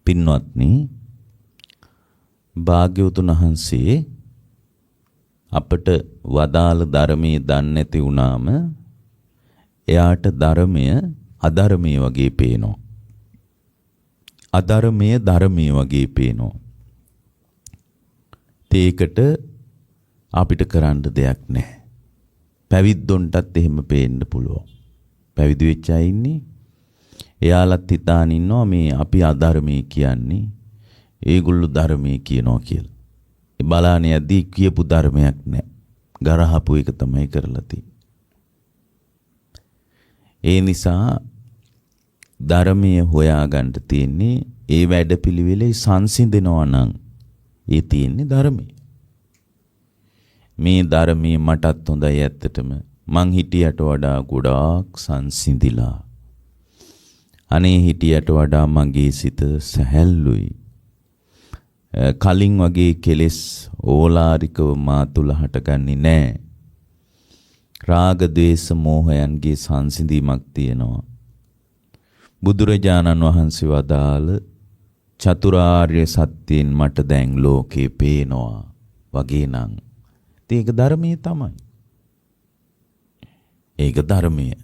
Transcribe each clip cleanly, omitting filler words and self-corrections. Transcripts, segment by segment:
පින්වත්නි, භාග්‍යවතුන් වහන්සේ අපට වදාළ ධර්මයේ දන්නේ නැති වුණාම එයාට ධර්මය අධර්මයේ වගේ පේනවා. අධර්මය ධර්මයේ වගේ පේනවා. ඒකට අපිට කරන්න දෙයක් නැහැ. පැවිද්දොන්ටත් එහෙම පේන්න පුළුවන්. පැවිදි වෙච්ච අය ඉන්නේ එයාලත් හිතාන ඉන්නවා මේ අපි අධර්මයේ කියන්නේ ඒගොල්ලෝ ධර්මයේ කියනවා කියලා. ඒ බලාන යද්දී කියපු ධර්මයක් නැහැ. ගරහපු එක තමයි කරලා තියෙන්නේ. ඒ නිසා ධර්මයේ හොයාගන්න තියෙන්නේ ඒ වැඩපිළිවෙලේ සංසිඳනවා නම් ඒ තියෙන්නේ ධර්මයේ. මේ ධර්මයේ මටත් හොඳයි ඇත්තටම. මං හිටියට වඩා ගොඩාක් සංසිඳිලා. අනේ හිටියට වඩා මගේ සිත සැහැල්ලුයි. කලින් වගේ කෙලෙස් ඕලාරිකව මා තුල හටගන්නේ නැහැ. රාග ద్వේෂ මෝහයන්ගේ සංසිඳීමක් තියෙනවා. බුදුරජාණන් වහන්සේ වදාළ චතුරාර්ය සත්‍යයෙන් මට දැන් ලෝකේ පේනවා වගේ නම් ඒක ධර්මයේ තමයි. ඒක ධර්මයේ.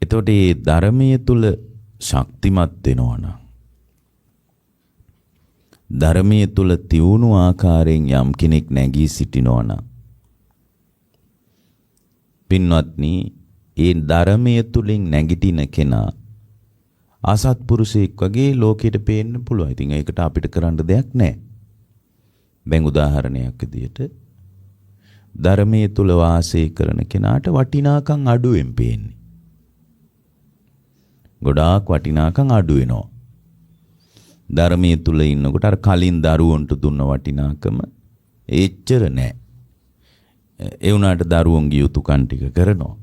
එතකොට මේ ධර්මයේ තුල ශක්තිමත් වෙනවා නම් ධර්මයේ තුල තියුණු ආකාරයෙන් යම් කෙනෙක් නැගී සිටිනවා නම් පින්වත්නි, ඒ ධර්මයේ තුලින් නැගිටින කෙනා අසත්පුරුෂයෙක් වගේ ලෝකෙට පේන්න පුළුවන්. ඉතින් ඒකට අපිට කරන්න දෙයක් නැහැ. දැන් උදාහරණයක් විදියට ධර්මයේ තුල වාසය කරන කෙනාට වටිනාකම් අඩුවෙන් පේන්නේ. ගොඩාක් වටිනාකම් අඩු වෙනවා. ධර්මයේ තුල ඉන්නකොට අර කලින් දරුවන්ට දුන්න වටිනාකම එච්චර නැහැ. ඒ වුණාට දරුවන්ගේ යුතුයකම් ටික කරනවා.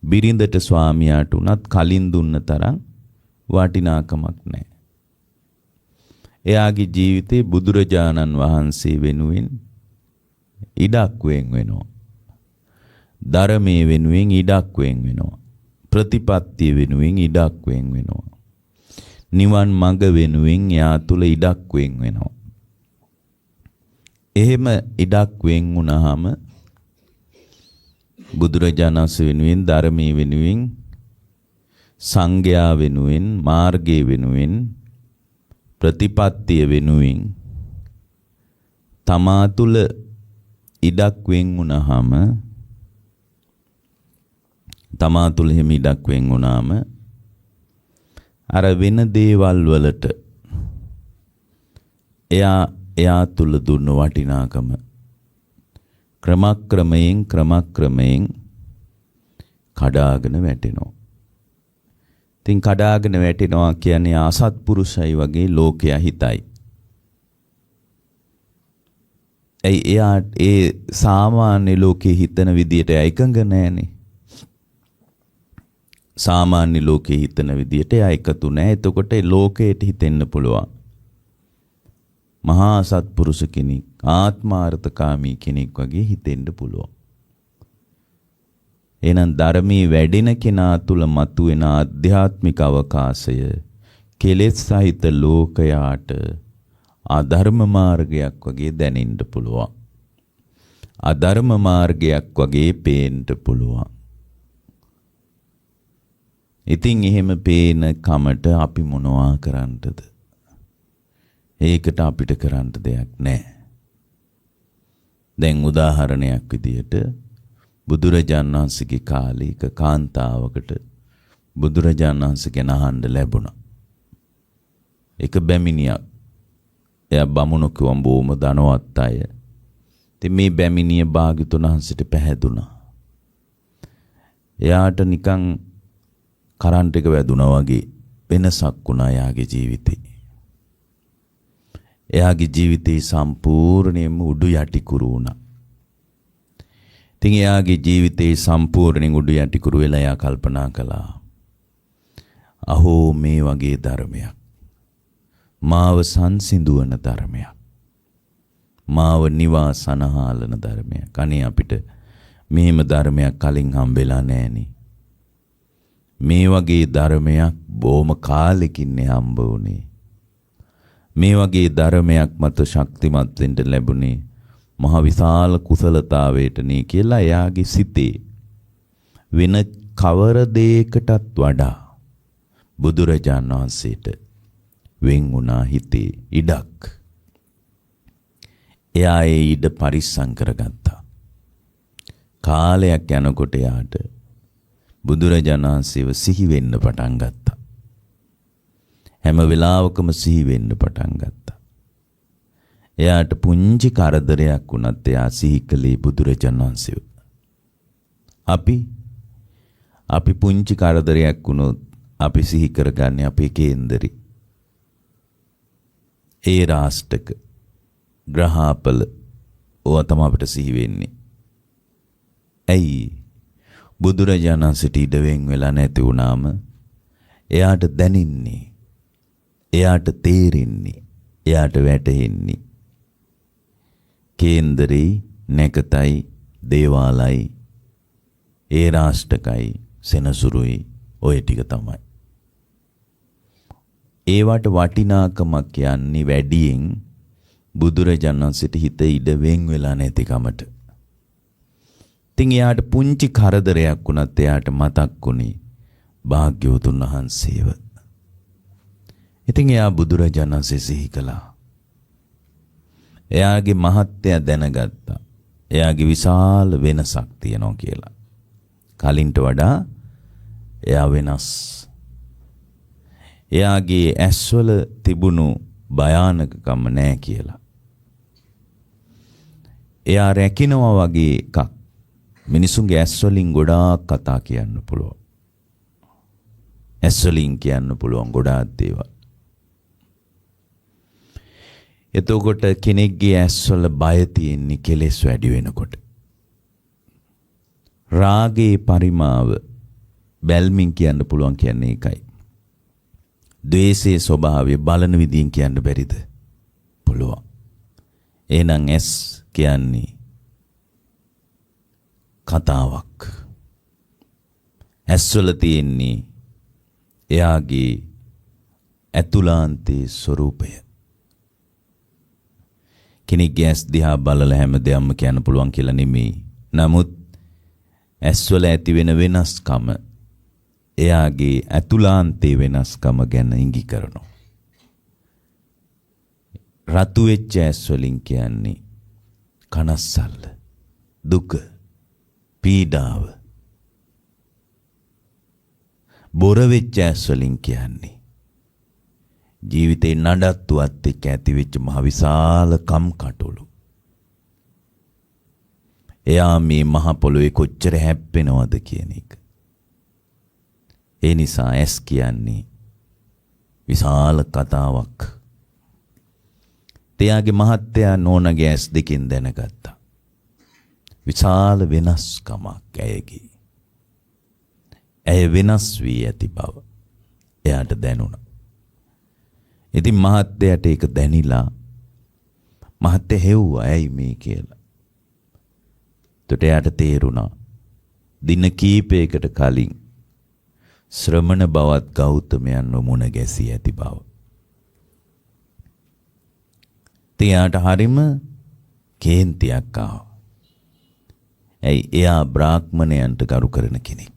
බිරිඳට ස්වාමියාට උනත් කලින් දුන්න තරම් වටිනාකමක් නැහැ. එයාගේ ජීවිතේ බුදුරජාණන් වහන්සේ වෙනුවෙන් ඉඩක් වෙන් වෙනවා. ධර්මයේ වෙනුවෙන් ඉඩක් වෙන් වෙනවා. ප්‍රතිපත්තිය වෙනුවෙන් ඉඩක් වෙන් වෙනවා. නිවන් මඟ වෙනුවෙන් යා තුල ඉඩක් වෙන් වෙනවා. එහෙම ඉඩක් වෙන් වුණාම බුදුරජාණන් වෙනුවෙන් ධර්මයේ වෙනුවෙන් සංඝයා වෙනුවෙන් මාර්ගයේ වෙනුවෙන් ප්‍රතිපත්තිය වෙනුවෙන් තමා තුල ඉඩක් වෙන් වුණාම තමා තුල හිම ඉඩක් වෙන් වුණාම අර වෙන දේවල් වලට එයා තුල දුන්න වටිනාකම ක්‍රමක්‍රමයෙන් කඩාගෙන වැටෙනවා. ඉතින් කඩාගෙන වැටෙනවා කියන්නේ අසත්පුරුෂයි වගේ ලෝකයා හිතයි. එයා ඒ සාමාන්‍ය ලෝකේ හිතන විදියට එකඟ නැහැනේ. සාමාන්‍ය ලෝකේ හිතන විදියට එයා එකතු නැහැ. එතකොට ලෝකයට හිතෙන්න පුළුවන් මහා සත්පුරුෂ කෙනෙක්, ආත්මාර්ථකාමී කෙනෙක් වගේ හිතෙන්න පුළුවන්. එහෙනම් ධර්මයේ වැඩෙන කෙනා තුල මතුවෙන ආධ්‍යාත්මික අවකාශය කෙලෙස් සහිත ලෝකයාට අධර්ම මාර්ගයක් වගේ දැනෙන්න පුළුවන්. අධර්ම මාර්ගයක් වගේ පේන්න පුළුවන්. ඉතින් එහෙම පේන කමට අපි මොනවා කරන්නද? ඒකට අපිට කරන්න දෙයක් නැහැ. දැන් උදාහරණයක් විදියට බුදුරජාණන් වහන්සේගේ කාලයක කාන්තාවකට බුදුරජාණන් වහන්සේගෙන් අහන්න ලැබුණා. එක බැමිණියක්. එයා බමුණු කිව්වම බොහොම ධනවත් අය. ඉතින් මේ බැමිණිය භාග්‍යවතුන් වහන්සේට පැහැදුනා. එයාට නිකන් කරන්ට් එක වැදුනා වගේ වෙනසක් වුණා එයාගේ ජීවිතේ. එයාගේ ජීවිතේ සම්පූර්ණයෙන්ම උඩු යටි කුරු වුණා. ඉතින් එයාගේ ජීවිතේ සම්පූර්ණයෙන් උඩු යටි කුරු වෙලා එයා කල්පනා කළා. අහෝ මේ වගේ ධර්මයක්. මාව සංසිඳුවන ධර්මයක්. මාව නිවාසනහාලන ධර්මයක්. අනේ අපිට මෙහෙම ධර්මයක් කලින් හම්බෙලා නැහෙනි. මේ වගේ ධර්මයක් බොහොම කාලෙකින් හම්බ වුණේ. මේ වගේ ධර්මයක් මත ශක්තිමත් වෙන්න ලැබුණේ මහ විශාල කුසලතාවයට නේ කියලා එයාගේ සිතේ වෙන කවර දෙයකටත් වඩා බුදුරජාණන් වහන්සේට වෙන් වුණා හිතේ ඉඩක්. එයා ඒ ඉඩ පරිස්සම් කරගත්තා. කාලයක් යනකොට එයාට බුදුරජාණන් වහන්සේව සිහි වෙන්න පටන් ගත්තා. හැම වෙලාවකම සිහි වෙන්න පටන් ගත්තා. එයාට පුංචි කරදරයක් වුණත් එයා සිහි කළේ බුදුරජාණන් වහන්සේව. අපි පුංචි කරදරයක් වුණොත් අපි සිහි කරගන්නේ අපේ කේන්දරේ. ඒ රාෂ්ටක ග්‍රහාපල ඕවා තමයි අපිට සිහි වෙන්නේ. ඇයි බුදුරජාණන් වහන්සේට ඉඩ වෙන් වෙලා නැති වුණාම එයාට දැනින්නේ, එයාට තේරෙන්නේ, එයාට වැටහෙන්නේ කේන්දරේ නැකතයි දේවාලයි ඒ රාෂ්ටකයි සෙනසුරුයි ඔය ටික තමයි. ඒවට වටිනාකමක් යන්නේ වැඩියෙන් බුදුරජාණන් වහන්සේට හිත ඉඩ වෙන් වෙලා නැතිකමට. ඉතින් එයාට පුංචි කරදරයක් වුණත් එයාට මතක් වුණේ භාග්‍යවතුන් වහන්සේව. ඉතින් එයා බුදුරජාණන් වහන්සේ සිහි කළා. එයාගේ මහත්ය දැනගත්තා. එයාගේ විශාල වෙනසක් තියෙනවා කියලා. කලින්ට වඩා එයා වෙනස්. එයාගේ ඇස්වල තිබුණු භයානකකම නැහැ කියලා. එයා රැකිනවා වගේ එකක්. මිනිසුන්ගේ ඇස්වලින් ගොඩාක් කතා කියන්න පුළුවන්. ඇස්වලින් කියන්න පුළුවන් ගොඩාක් දේවල්. එතකොට කෙනෙක්ගේ ඇස්වල බය තියෙන්නේ කෙලෙස් වැඩි වෙනකොට. රාගේ පරිමාව බැල්මින් කියන්න පුළුවන් කියන්නේ ඒකයි. ද්වේෂයේ ස්වභාවය බලන විදිහින් කියන්න බැරිද? පුළුවන්. එහෙනම් ඇස් කියන්නේ කතාවක්. ඇස්වල තියෙන්නේ එයාගේ ඇතුළාන්තයේ ස්වરૂපය. කෙනෙක්ගේ ඇස් දිහා බලලා හැම දෙයක්ම කියන්න පුළුවන් කියලා නෙමෙයි. නමුත් ඇස්වල ඇති වෙන වෙනස්කම එයාගේ ඇතුළාන්තයේ වෙනස්කම ගැන ඉඟි කරනවා. රතු වෙච්ච ඇස් වලින් කියන්නේ කනස්සල්ල, දුක, පීඩාව. බොර වෙච්ච ඇස් වලින් කියන්නේ ජීවිතේ නඩත්තුවත් එක්ක ඇති වෙච්ච මහ විශාල කම්කටොළු. එයා මේ මහ පොළොවේ කොච්චර හැප්පෙනවද කියන එක. ඒ නිසා ඇස් කියන්නේ විශාල කතාවක්. එයාගේ මහත්තයා නෝනගේ ඇස් දෙකෙන් දැනගත්තා. විශාල වෙනස්කමක් ඇයගේ. ඇය වෙනස් වී ඇති බව එයාට දැනුණා. ඉතින් මහත්තයාට ඒක දැනිලා මහත්තයා හෙව්වා ඇයි මේ කියලා. එතකොට එයාට තේරුණා දින කීපයකට කලින් ශ්‍රමණ බවත් ගෞතමයන්ව මුණ ගැසී ඇති බව. එයාට හරිම කේන්තියක් ආවා. ඇයි එයා බ්‍රාහ්මණයන්ට ගරු කරන කෙනෙක්.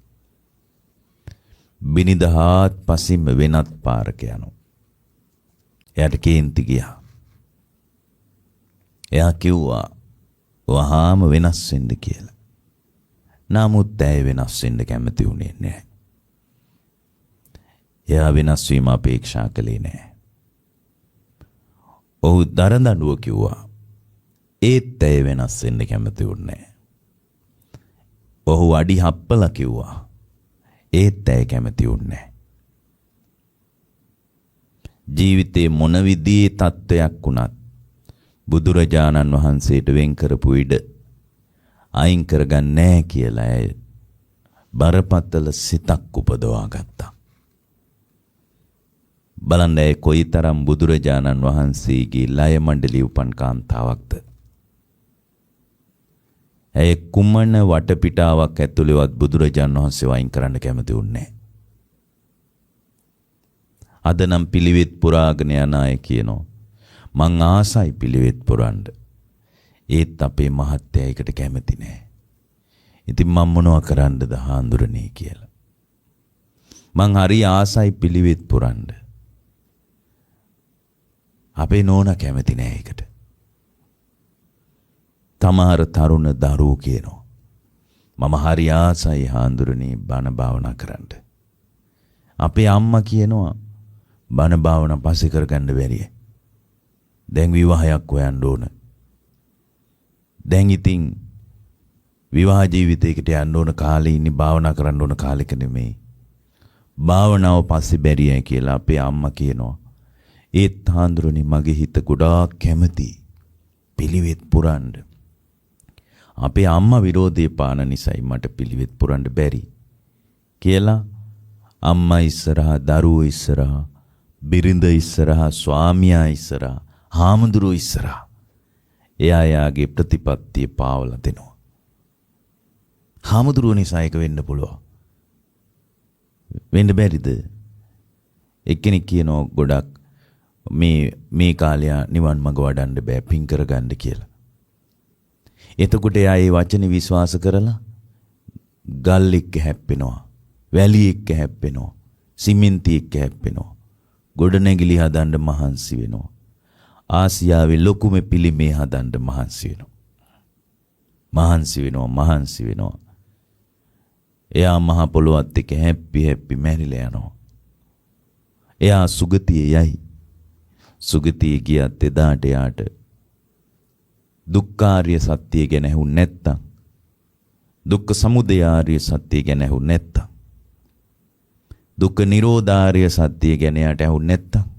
බිනිදහත් පසින්ම වෙනත් පාරක යනවා. එයාට කේන්ති ගියා. එයා කිව්වා වහාම වෙනස් වෙන්න කියලා. නමුත් ඇය වෙනස් වෙන්න කැමති වුණේ නැහැ. එයා වෙනස් වීම අපේක්ෂා කළේ නැහැ. ඔහු දරදඬුව කිව්වා. ඒත් ඇය වෙනස් වෙන්න කැමති වුණේ නැහැ. ඔහු අඩි හප්පලා කිව්වා. ඒත් ඇය කැමති වුණේ නැහැ. ජීවිතේ මොන විදිහේ තත්ත්වයක් වුණත් බුදුරජාණන් වහන්සේට වෙන් කරපු ඉඩ අයින් කරගන්නේ නැහැ කියලා ඇය බරපතල සිතක් උපදවා ගත්තා. බලන්න ඇය කොයිතරම් බුදුරජාණන් වහන්සේගේ ලය මණ්ඩලී උපන් කාන්තාවක්ද. ඇය කුමන වටපිටාවක් ඇතුළේවත් බුදුරජාණන් වහන්සේ වයින් කරන්න කැමති වුණේ නැහැ. අද නම් පිළිවෙත් පුරාගෙන යන අය කියනවා මං ආසයි පිළිවෙත් පුරන්න. ඒත් අපේ මහත්තයා ඒකට කැමති නෑ. ඉතින් මම මොනවා කරන්නද හාමුදුරනේ කියලා. මං හරි ආසයි පිළිවෙත් පුරන්න. අපේ නෝනා කැමති නෑ ඒකට. තමාර තරුණ දරුවෝ කියනවා මම හරි ආසයි හාමුදුරනේ බණ භාවනා කරන්න. අපේ අම්මා කියනවා බණ භාවනා පස්සේ කරගන්න බැරිය. දැන් විවාහයක් හොයන්න ඕන. දැන් ඉතින් විවාහ ජීවිතයකට යන්න ඕන කාලේ ඉන්නේ භාවනා කරන්න ඕන කාලෙක නෙමෙයි. භාවනාව පස්සේ බැරියයි කියලා අපේ අම්මා කියනවා. ඒත් හාමුදුරනේ මගේ හිත ගොඩාක් කැමති පිළිවෙත් පුරන්න. අපේ අම්මා විරෝධය පාන නිසායි මට පිළිවෙත් පුරන්න බැරි කියලා අම්මා ඉස්සරහා දරුවෝ ඉස්සරහා බිරිඳ ඉස්සරහා ස්වාමියා ඉස්සරහා හාමුදුරුවෝ ඉස්සරහා එයා යාගේ ප්‍රතිපත්තිය පාවලා දෙනවා. හාමුදුරුවෝ නිසා ඒක වෙන්න පුළුවන්. වෙන්න බැරිද? එක්කෙනෙක් කියනවා ගොඩක් මේ කාලය නිවන් මඟ වඩන්න බෑ පින් කරගන්න කියලා. එතකොට එයා ඒ වචනේ විශ්වාස කරලා ගල් එක්ක හැප්පෙනවා, වැලි එක්ක හැප්පෙනවා, සිමෙන්ති එක්ක හැප්පෙනවා, ගොඩනැගිලි හදන්න මහන්සි වෙනවා, ආසියාවේ ලොකුම පිළිමේ හදන්න මහන්සි වෙනවා. එයා මහ පොළොවත් එක්ක හැප්පි මැරිලා යනවා. එයා සුගතියේ යයි. සුගතියේ ගියත් එදාට යාට දුක්ඛාරිය සත්‍ය ගැන ඇහුන්නේ නැත්තම්, දුක්ඛ සමුදය ආර්ය සත්‍ය ගැන ඇහුන්නේ නැත්තම්, දුක්ඛ නිරෝධාර්ය සත්‍ය ගැන යට ඇහුන්නේ නැත්තම්,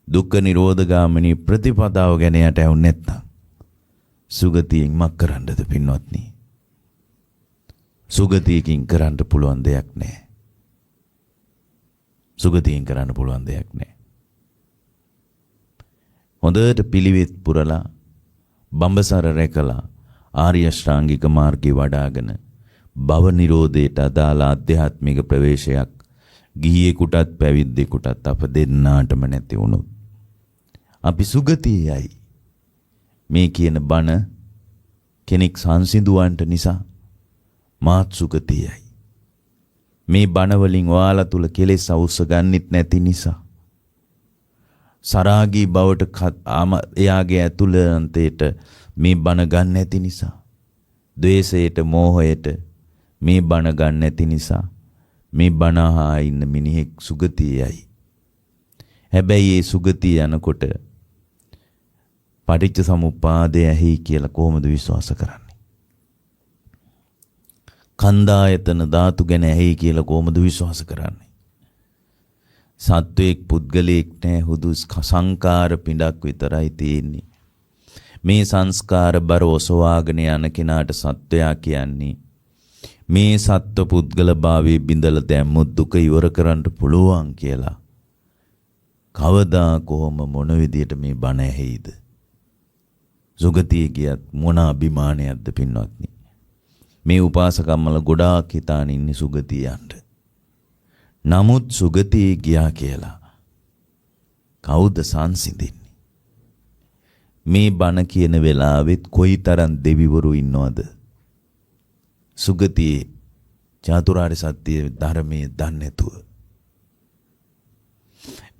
දුක්ඛ නිරෝධගාමිනී ප්‍රතිපදාව ගැන යට ඇහුන්නේ නැත්තම් සුගතියෙන් මක් කරන්නද පින්වත්නි? සුගතියකින් කරන්න පුළුවන් දෙයක් නැහැ. සුගතියෙන් කරන්න පුළුවන් දෙයක් නැහැ. හොඳට පිළිවෙත් පුරලා බඹසර රැකලා ආර්ය ශ්‍රාංගික මාර්ගේ වඩාගෙන භව නිරෝධයට අදාළ ආධ්‍යාත්මික ප්‍රවේශයක් ගිහියෙකුටත් පැවිද්දෙකුටත් අප දෙන්නාටම නැති වුණොත් අපි සුගතියයි. මේ කියන බණ කෙනෙක් සංසිඳුවන්ට නිසා මාත් සුගතියයි. මේ බණ වලින් ඔයාලා තුල කෙලෙස් අවුස්ස ගන්නෙත් නැති නිසා, සරාගී බවට එයාගේ ඇතුළතේට මේ බණ ගන්න නැති නිසා, ද්වේෂයට මෝහයට මේ බණ ගන්න නැති නිසා මේ බණ අහා ඉන්න මිනිහෙක් සුගතියයි. හැබැයි ඒ සුගතිය යනකොට පටිච්ච සමුප්පාදය ඇහි කියලා කොහොමද විශ්වාස කරන්නේ? කන්දායතන ධාතු ගැන ඇහි කියලා කොහොමද විශ්වාස කරන්නේ? සත්වයක් පුද්ගලයෙක් නැහැ, හුදු සංකාර පිටක් විතරයි තියෙන්නේ. මේ සංස්කාර බර ඔසවාගෙන යන කෙනාට සත්වයා කියන්නේ මේ සත්ව පුද්ගල භාවයේ බිඳලා දැම්මොත් දුක ඉවර කරන්න පුළුවන් කියලා. කවදා කොහොම මොන විදියට මේ බණ ඇහිද? සුගතිය ගියත් මොන අභිමානයක්ද පින්වත්නි? මේ උපාසකම්මල ගොඩාක් හිතාන ඉන්නේ සුගතිය යන්න. නමුත් සුගතිය ගියා කියලා කවුද සංසිඳින්නේ? මේ බණ කියන වෙලාවෙත් කොයිතරම් දෙවිවරු ඉන්නවද? සුගතියේ චතුරාර්ය සත්‍ය ධර්මයේ දන්නේ නැතුව.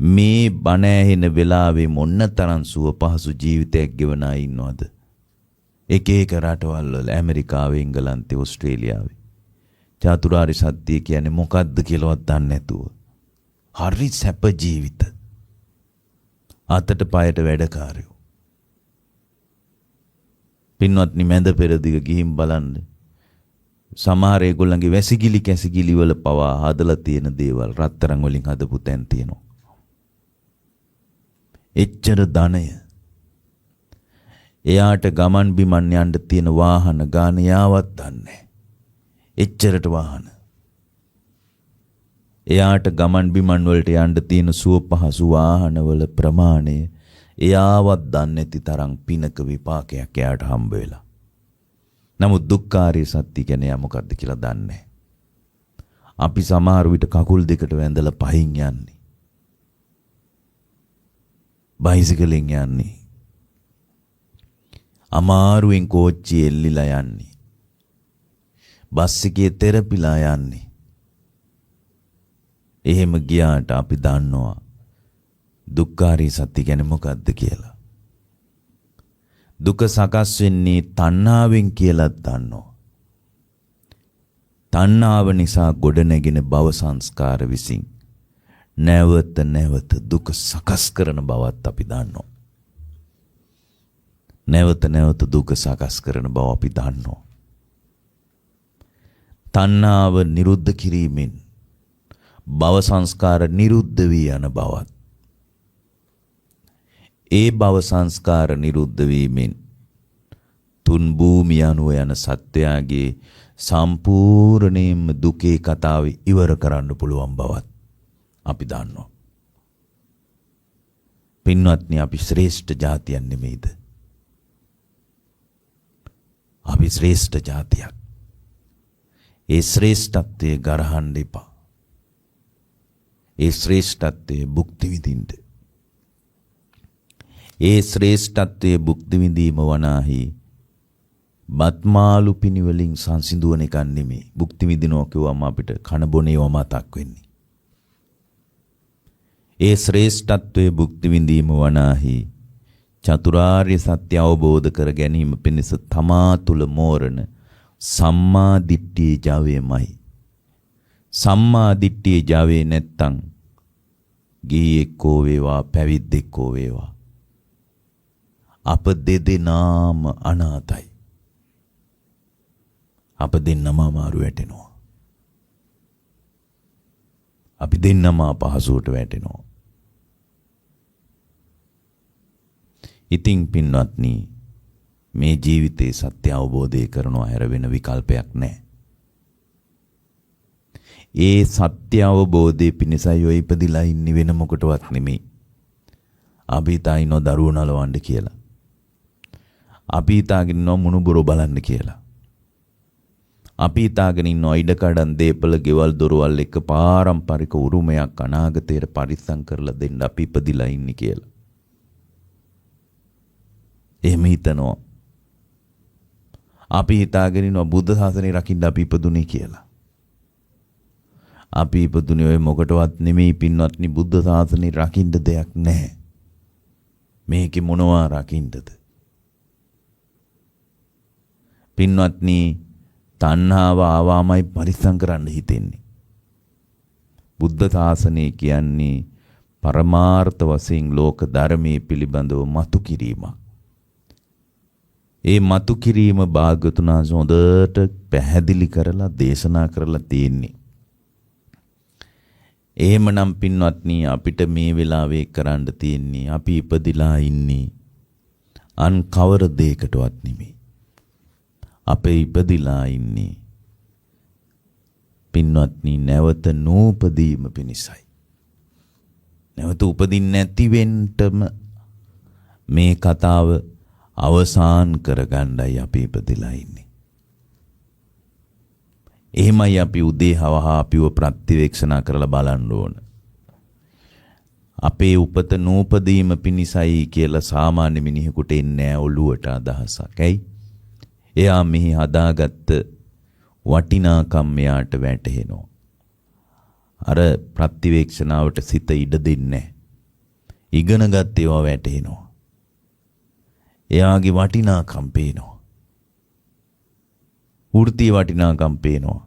මේ බණ ඇහෙන වෙලාවේ මොන්න තරම් සුව පහසු ජීවිතයක් ගෙවන අය ඉන්නවද? එක එක රටවල් වල ඇමරිකාවේ, එංගලන්තේ, ඕස්ට්‍රේලියාවේ චතුරාර්ය සත්‍ය කියන්නේ මොකද්ද කියලාවත් දන්නේ නැතුව හරි සැප ජීවිත. අතට පයට වැඩකාරයෝ. පින්වත්නි, මැද පෙරදිග ගිහින් බලන්න. සමහර ඒගොල්ලන්ගේ වැසිකිලි කැසිකිලි වල පවා හදලා තියෙන දේවල් රත්තරන් වලින් හදපු තැන් තියෙනවා. එච්චර ධනය. එයාට ගමන් බිමන් යන්න තියෙන වාහන ගාන යාවත් දන්නේ. එච්චරට වාහන. එයාට ගමන් බිමන් වලට යන්න තියෙන සුව පහසු වාහන වල ප්‍රමාණය එයාවත් දන්නේ නැති තරම් පිනක විපාකයක් එයාට හම්බ වෙලා. නමුත් දුක්ඛාරිය සත්‍ය කියන්නේ මොකක්ද කියලා දන්නේ. අපි සමහර විට කකුල් දෙකට වැඳලා පහින් යන්නේ. බයිසිකලෙන් යන්නේ. අමාරුවෙන් කෝච්චිය එල්ලිලා යන්නේ. බස් එකේ තෙරපිලා යන්නේ. එහෙම ගියාට අපි දන්නවා දුක්ඛාරී සත්‍ය කියන්නේ මොකක්ද කියලා. දුක සකස් වෙන්නේ තණ්හාවෙන් කියලා දන්නවා. තණ්හාව නිසා ගොඩනැගෙන භව සංස්කාර විසින් නැවත නැවත දුක සකස් කරන බවත් අපි දන්නවා. නැවත නැවත දුක සකස් කරන බව අපි දන්නවා. තණ්හාව නිරුද්ධ කිරීමෙන් භව සංස්කාර නිරුද්ධ වී යන බවත්, ඒ භව සංස්කාර නිරුද්ධ වීමෙන් තුන් භූමිය අනුව යන සත්‍යයගේ සම්පූර්ණයෙන්ම දුකේ කතාව ඉවර කරන්න පුළුවන් බවත් අපි දන්නවා. පින්වත්නි, අපි ශ්‍රේෂ්ඨ ජාතියක් නෙමෙයිද? අපි ශ්‍රේෂ්ඨ ජාතියක්. ඒ ශ්‍රේෂ්ඨත්වයේ ගරහන්න එපා. ඒ ශ්‍රේෂ්ඨත්වයේ භුක්ති විඳින්න. ඒ ශ්‍රේෂ්ඨත්වයේ භුක්ති විඳීම වනාහි බත්මාලු පිණිවලින් සංසිඳුවන එකක් නෙමෙයි. භුක්ති විඳිනවා කියවම අපිට කන බොනේව මතක් වෙන්නේ. ඒ ශ්‍රේෂ්ඨත්වයේ භුක්ති විඳීම වනාහි චතුරාර්ය සත්‍ය අවබෝධ කර ගැනීම පිණිස තමා තුල මෝරණ සම්මා දිට්ඨියේ ජවයමයි. සම්මා දිට්ඨියේ ජවේ නැත්තම් ගිහියෙක්කෝ වේවා පැවිද්දෙක්කෝ වේවා අප දෙදෙනාම අනාතයි. අප දෙන්නම අමාරු වැටෙනවා. අපි දෙන්නම අපහසුවට වැටෙනවා. ඉතින් පින්වත්නි, මේ ජීවිතේ සත්‍ය අවබෝධය කරනවා හැර වෙන විකල්පයක් නැහැ. ඒ සත්‍ය අවබෝධයේ පිණිසයි ඔය ඉපදිලා ඉන්නේ, වෙන මොකටවත් නෙමෙයි. අපි තායිනෝ දරුවෝ නලවන්න කියලා. අපි තාගෙන ඉන්නව මුණුබුරෝ බලන්න කියලා. අපි තාගෙන ඉන්නව ඉඩකඩම් දීපල ගෙවල් දොරවල් එක පාරම්පරික උරුමයක් අනාගතයට පරිස්සම් කරලා දෙන්න අපි ඉපදිලා ඉන්නේ කියලා. එහෙම හිතනවා. අපි හිතාගෙන ඉන්නවා බුද්ධ ශාසනය රකින්න අපි ඉපදුනේ කියලා. අපි ඉපදුනේ ඔය මොකටවත් නෙමෙයි පින්වත්නි. බුද්ධ ශාසනය රකින්න දෙයක් නැහැ. මේකේ මොනවා රකින්නද? පින්වත්නි, තණ්හාව ආවාමයි පරිස්සම් කරන්න හිතෙන්නේ. බුද්ධ ශාසනය කියන්නේ පරමාර්ථ වශයෙන් ලෝක ධර්මයේ පිළිබඳව මතු කිරීමක්. ඒ මතු කිරීම භාග්‍යවතුන් වහන්සේ හොඳට පැහැදිලි කරලා දේශනා කරලා තියෙන්නේ. එහෙමනම් පින්වත්නි, අපිට මේ වෙලාවේ කරන්න තියෙන්නේ, අපි ඉපදිලා ඉන්නේ අන් කවර දෙයකටවත් නෙමෙයි. අපේ ඉපදිලා ඉන්නේ පින්වත්නි නැවත නූපදීම පිණිසයි. නැවත උපදින්න නැති වෙන්නම මේ කතාව අවසන් කරගන්නයි අපි ඉපදිලා ඉන්නේ. එහෙමයි අපි උදේ හවහ අපිව ප්‍රතිවේක්ෂණ කරලා බලන්න ඕන. අපේ උපත නූපදීම පිණිසයි කියලා සාමාන්‍ය මිනිහෙකුට එන්නේ නැහැ ඔළුවට අදහසක්. ඇයි? එයා මෙහි හදාගත්ත වටිනාකම් මෙයාට වැටහෙනවා. අර ප්‍රතිවේක්ෂණාවට සිත ඉඩ දෙන්නේ නැහැ. ඉගෙනගත් ඒවා වැටහෙනවා. එයාගේ වටිනාකම් පේනවා. වෘත්තී වටිනාකම් පේනවා.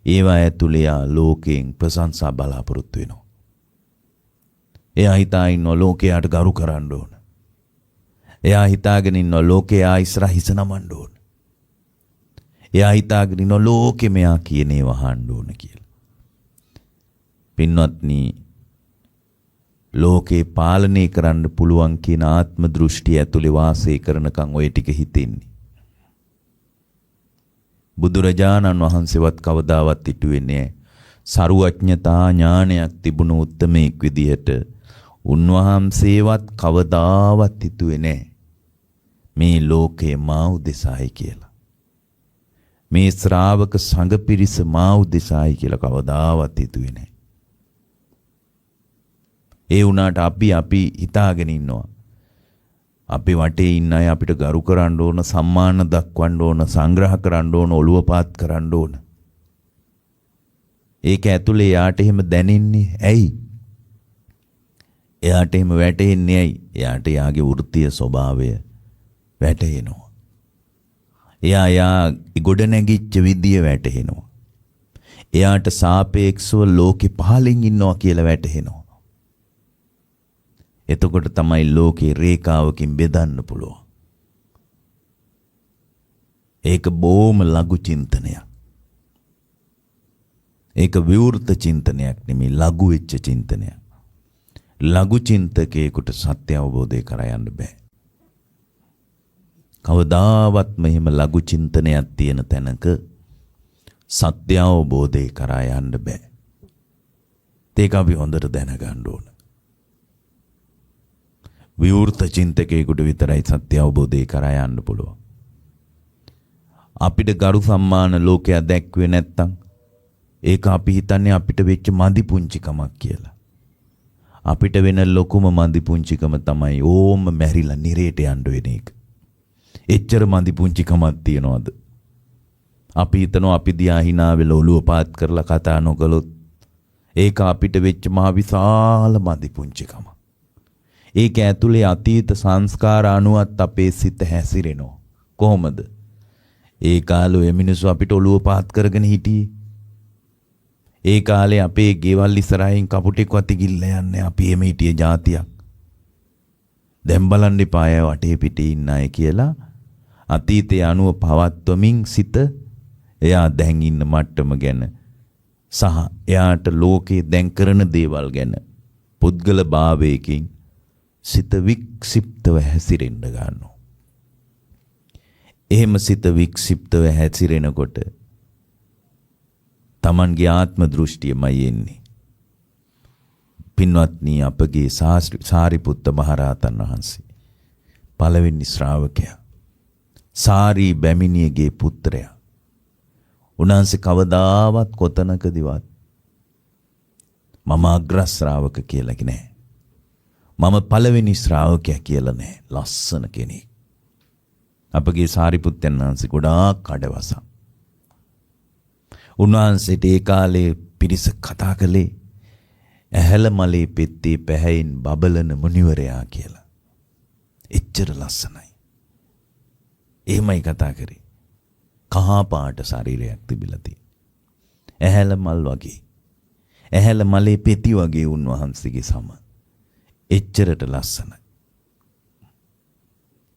ඒවා ඇතුළේ යා ලෝකයෙන් ප්‍රශංසා බලාපොරොත්තු වෙනවා. එයා හිතා ඉන්නවා ලෝකයට ගරු කරන්න ඕන. එයා හිතාගෙන ඉන්නවා ලෝකයා ඉස්සරහ හිස නමන්න ඕන. එයා හිතාගෙන ඉන්නවා ලෝකෙ මෙයා කියන ඒවා අහන්න ඕන කියලා. පින්වත්නි, ලෝකේ පාලනය කරන්න පුළුවන් කියන ආත්ම දෘෂ්ටිය ඇතුලේ වාසය කරනකන් ඔය ටික හිතෙන්නේ. බුදුරජාණන් වහන්සේවත් කවදාවත් හිතුවේ නෑ සරුවඥතා ඥානයක් තිබුණු උත්තමෙක් විදිහට. උන්වහන්සේවත් කවදාවත් හිතුවේ නෑ මේ ලෝකේ මා උදෙසායි කියලා. මේ ශ්‍රාවක සංඝ පිරිස මා උදෙසායි කියලා කවදාවත් හිතුවේ නෑ. ඒ වුණාට අපි හිතාගෙන ඉන්නවා. අපි වටේ ඉන්න අය අපිට ගරු කරන්න ඕන, සම්මාන දක්වන්න ඕන, සංග්‍රහ කරන්න ඕන, ඔළුව පාත් කරන්න ඕන. ඒක ඇතුලේ යාට එහෙම දැනෙන්නේ ඇයි? එයාට එහෙම වැටෙන්නේ ඇයි? එයාට යාගේ වෘත්තීය ස්වභාවය වැටෙනවා. එයා ගොඩ නැගිච්ච විදිය වැටෙනවා. එයාට සාපේක්ෂව ලෝකෙ පහලින් ඉන්නවා කියලා වැටහෙනවා. එතකොට තමයි ලෝකේ රේඛාවකින් බෙදන්න පුළුවන්. ඒක බොහොම ලඝු චින්තනයක්. ඒක විවෘත චින්තනයක් නෙමෙයි, ලඝු වෙච්ච චින්තනයක්. ලඝු චින්තකයෙකුට සත්‍ය අවබෝධය කරා යන්න බෑ. කවදාවත්ම එහෙම ලඝු චින්තනයක් තියෙන තැනක සත්‍ය අවබෝධය කරා යන්න බෑ. ඒක අපි හොඳට දැනගන්න ඕන. විවෘත චින්තකයෙකුට විතරයි සත්‍ය අවබෝධය කරා යන්න පුළුවන්. අපිට ගරු සම්මාන ලෝකයා දැක්වේ නැත්තම් ඒක අපි හිතන්නේ අපිට වෙච්ච මදි පුංචිකමක් කියලා. අපිට වෙන ලොකුම මදි පුංචිකම තමයි ඕම මැරිලා නිරේට යන්න වෙන එක. එච්චර මදි පුංචිකමක් තියනවාද? අපි හිතනවා අපි දිහා hina වෙලා ඔළුව පාත් කරලා කතා නොකළොත් ඒක අපිට වෙච්ච මහ විශාල මදි පුංචිකම. ඒක ඇතුලේ අතීත සංස්කාර අනුවත් අපේ සිත හැසිරෙනවා. කොහොමද? ඒ කාලේ මිනිස්සු අපිට ඔළුව පාත් කරගෙන හිටියේ. ඒ කාලේ අපේ ගෙවල් ඉස්සරහින් කපුටෙක් වති ගිල්ල යන්නේ අපි එමෙ හිටියේ જાතියක්. දැන් බලන්න එපා අය වටේ පිටේ ඉන්න අය කියලා අතීතයේ අනුව පවත්වමින් සිත එයා දැන් ඉන්න මට්ටම ගැන සහ එයාට ලෝකේ දැන් කරන දේවල් ගැන පුද්ගල භාවයකින් සිත වික්ෂිප්තව හැසිරෙන්න ගන්නවා. එහෙම සිත වික්ෂිප්තව හැසිරෙනකොට තමන්ගේ ආත්ම දෘෂ්ටියමයි එන්නේ. පින්වත්නි, අපගේ සාරිපුත්ත මහරහතන් වහන්සේ පළවෙනි ශ්‍රාවකයා, සාරි බැමිණියගේ පුත්‍රයා. උන්වහන්සේ කවදාවත් කොතනකදීවත් මම අග්‍ර ශ්‍රාවක කියලා නෑ. මම පළවෙනි ශ්‍රාවකයා කියලා නෑ. ලස්සන කෙනෙක්. අපගේ සාරිපුත්තයන් වහන්සේ ගොඩාක් කඩවසම්. උන්වහන්සේට ඒ කාලේ පිරිස කතා කළේ ඇහැල මලේ පෙත්තේ පැහැයින් බබලන මුනිවරයා කියලා. එච්චර ලස්සනයි. එහෙමයි කතා කරේ. කහා පාට ශරීරයක් තිබිලා තියෙන. ඇහැල මල් වගේ. ඇහැල මලේ පෙති වගේ උන්වහන්සේගේ සම. එච්චරට ලස්සනයි.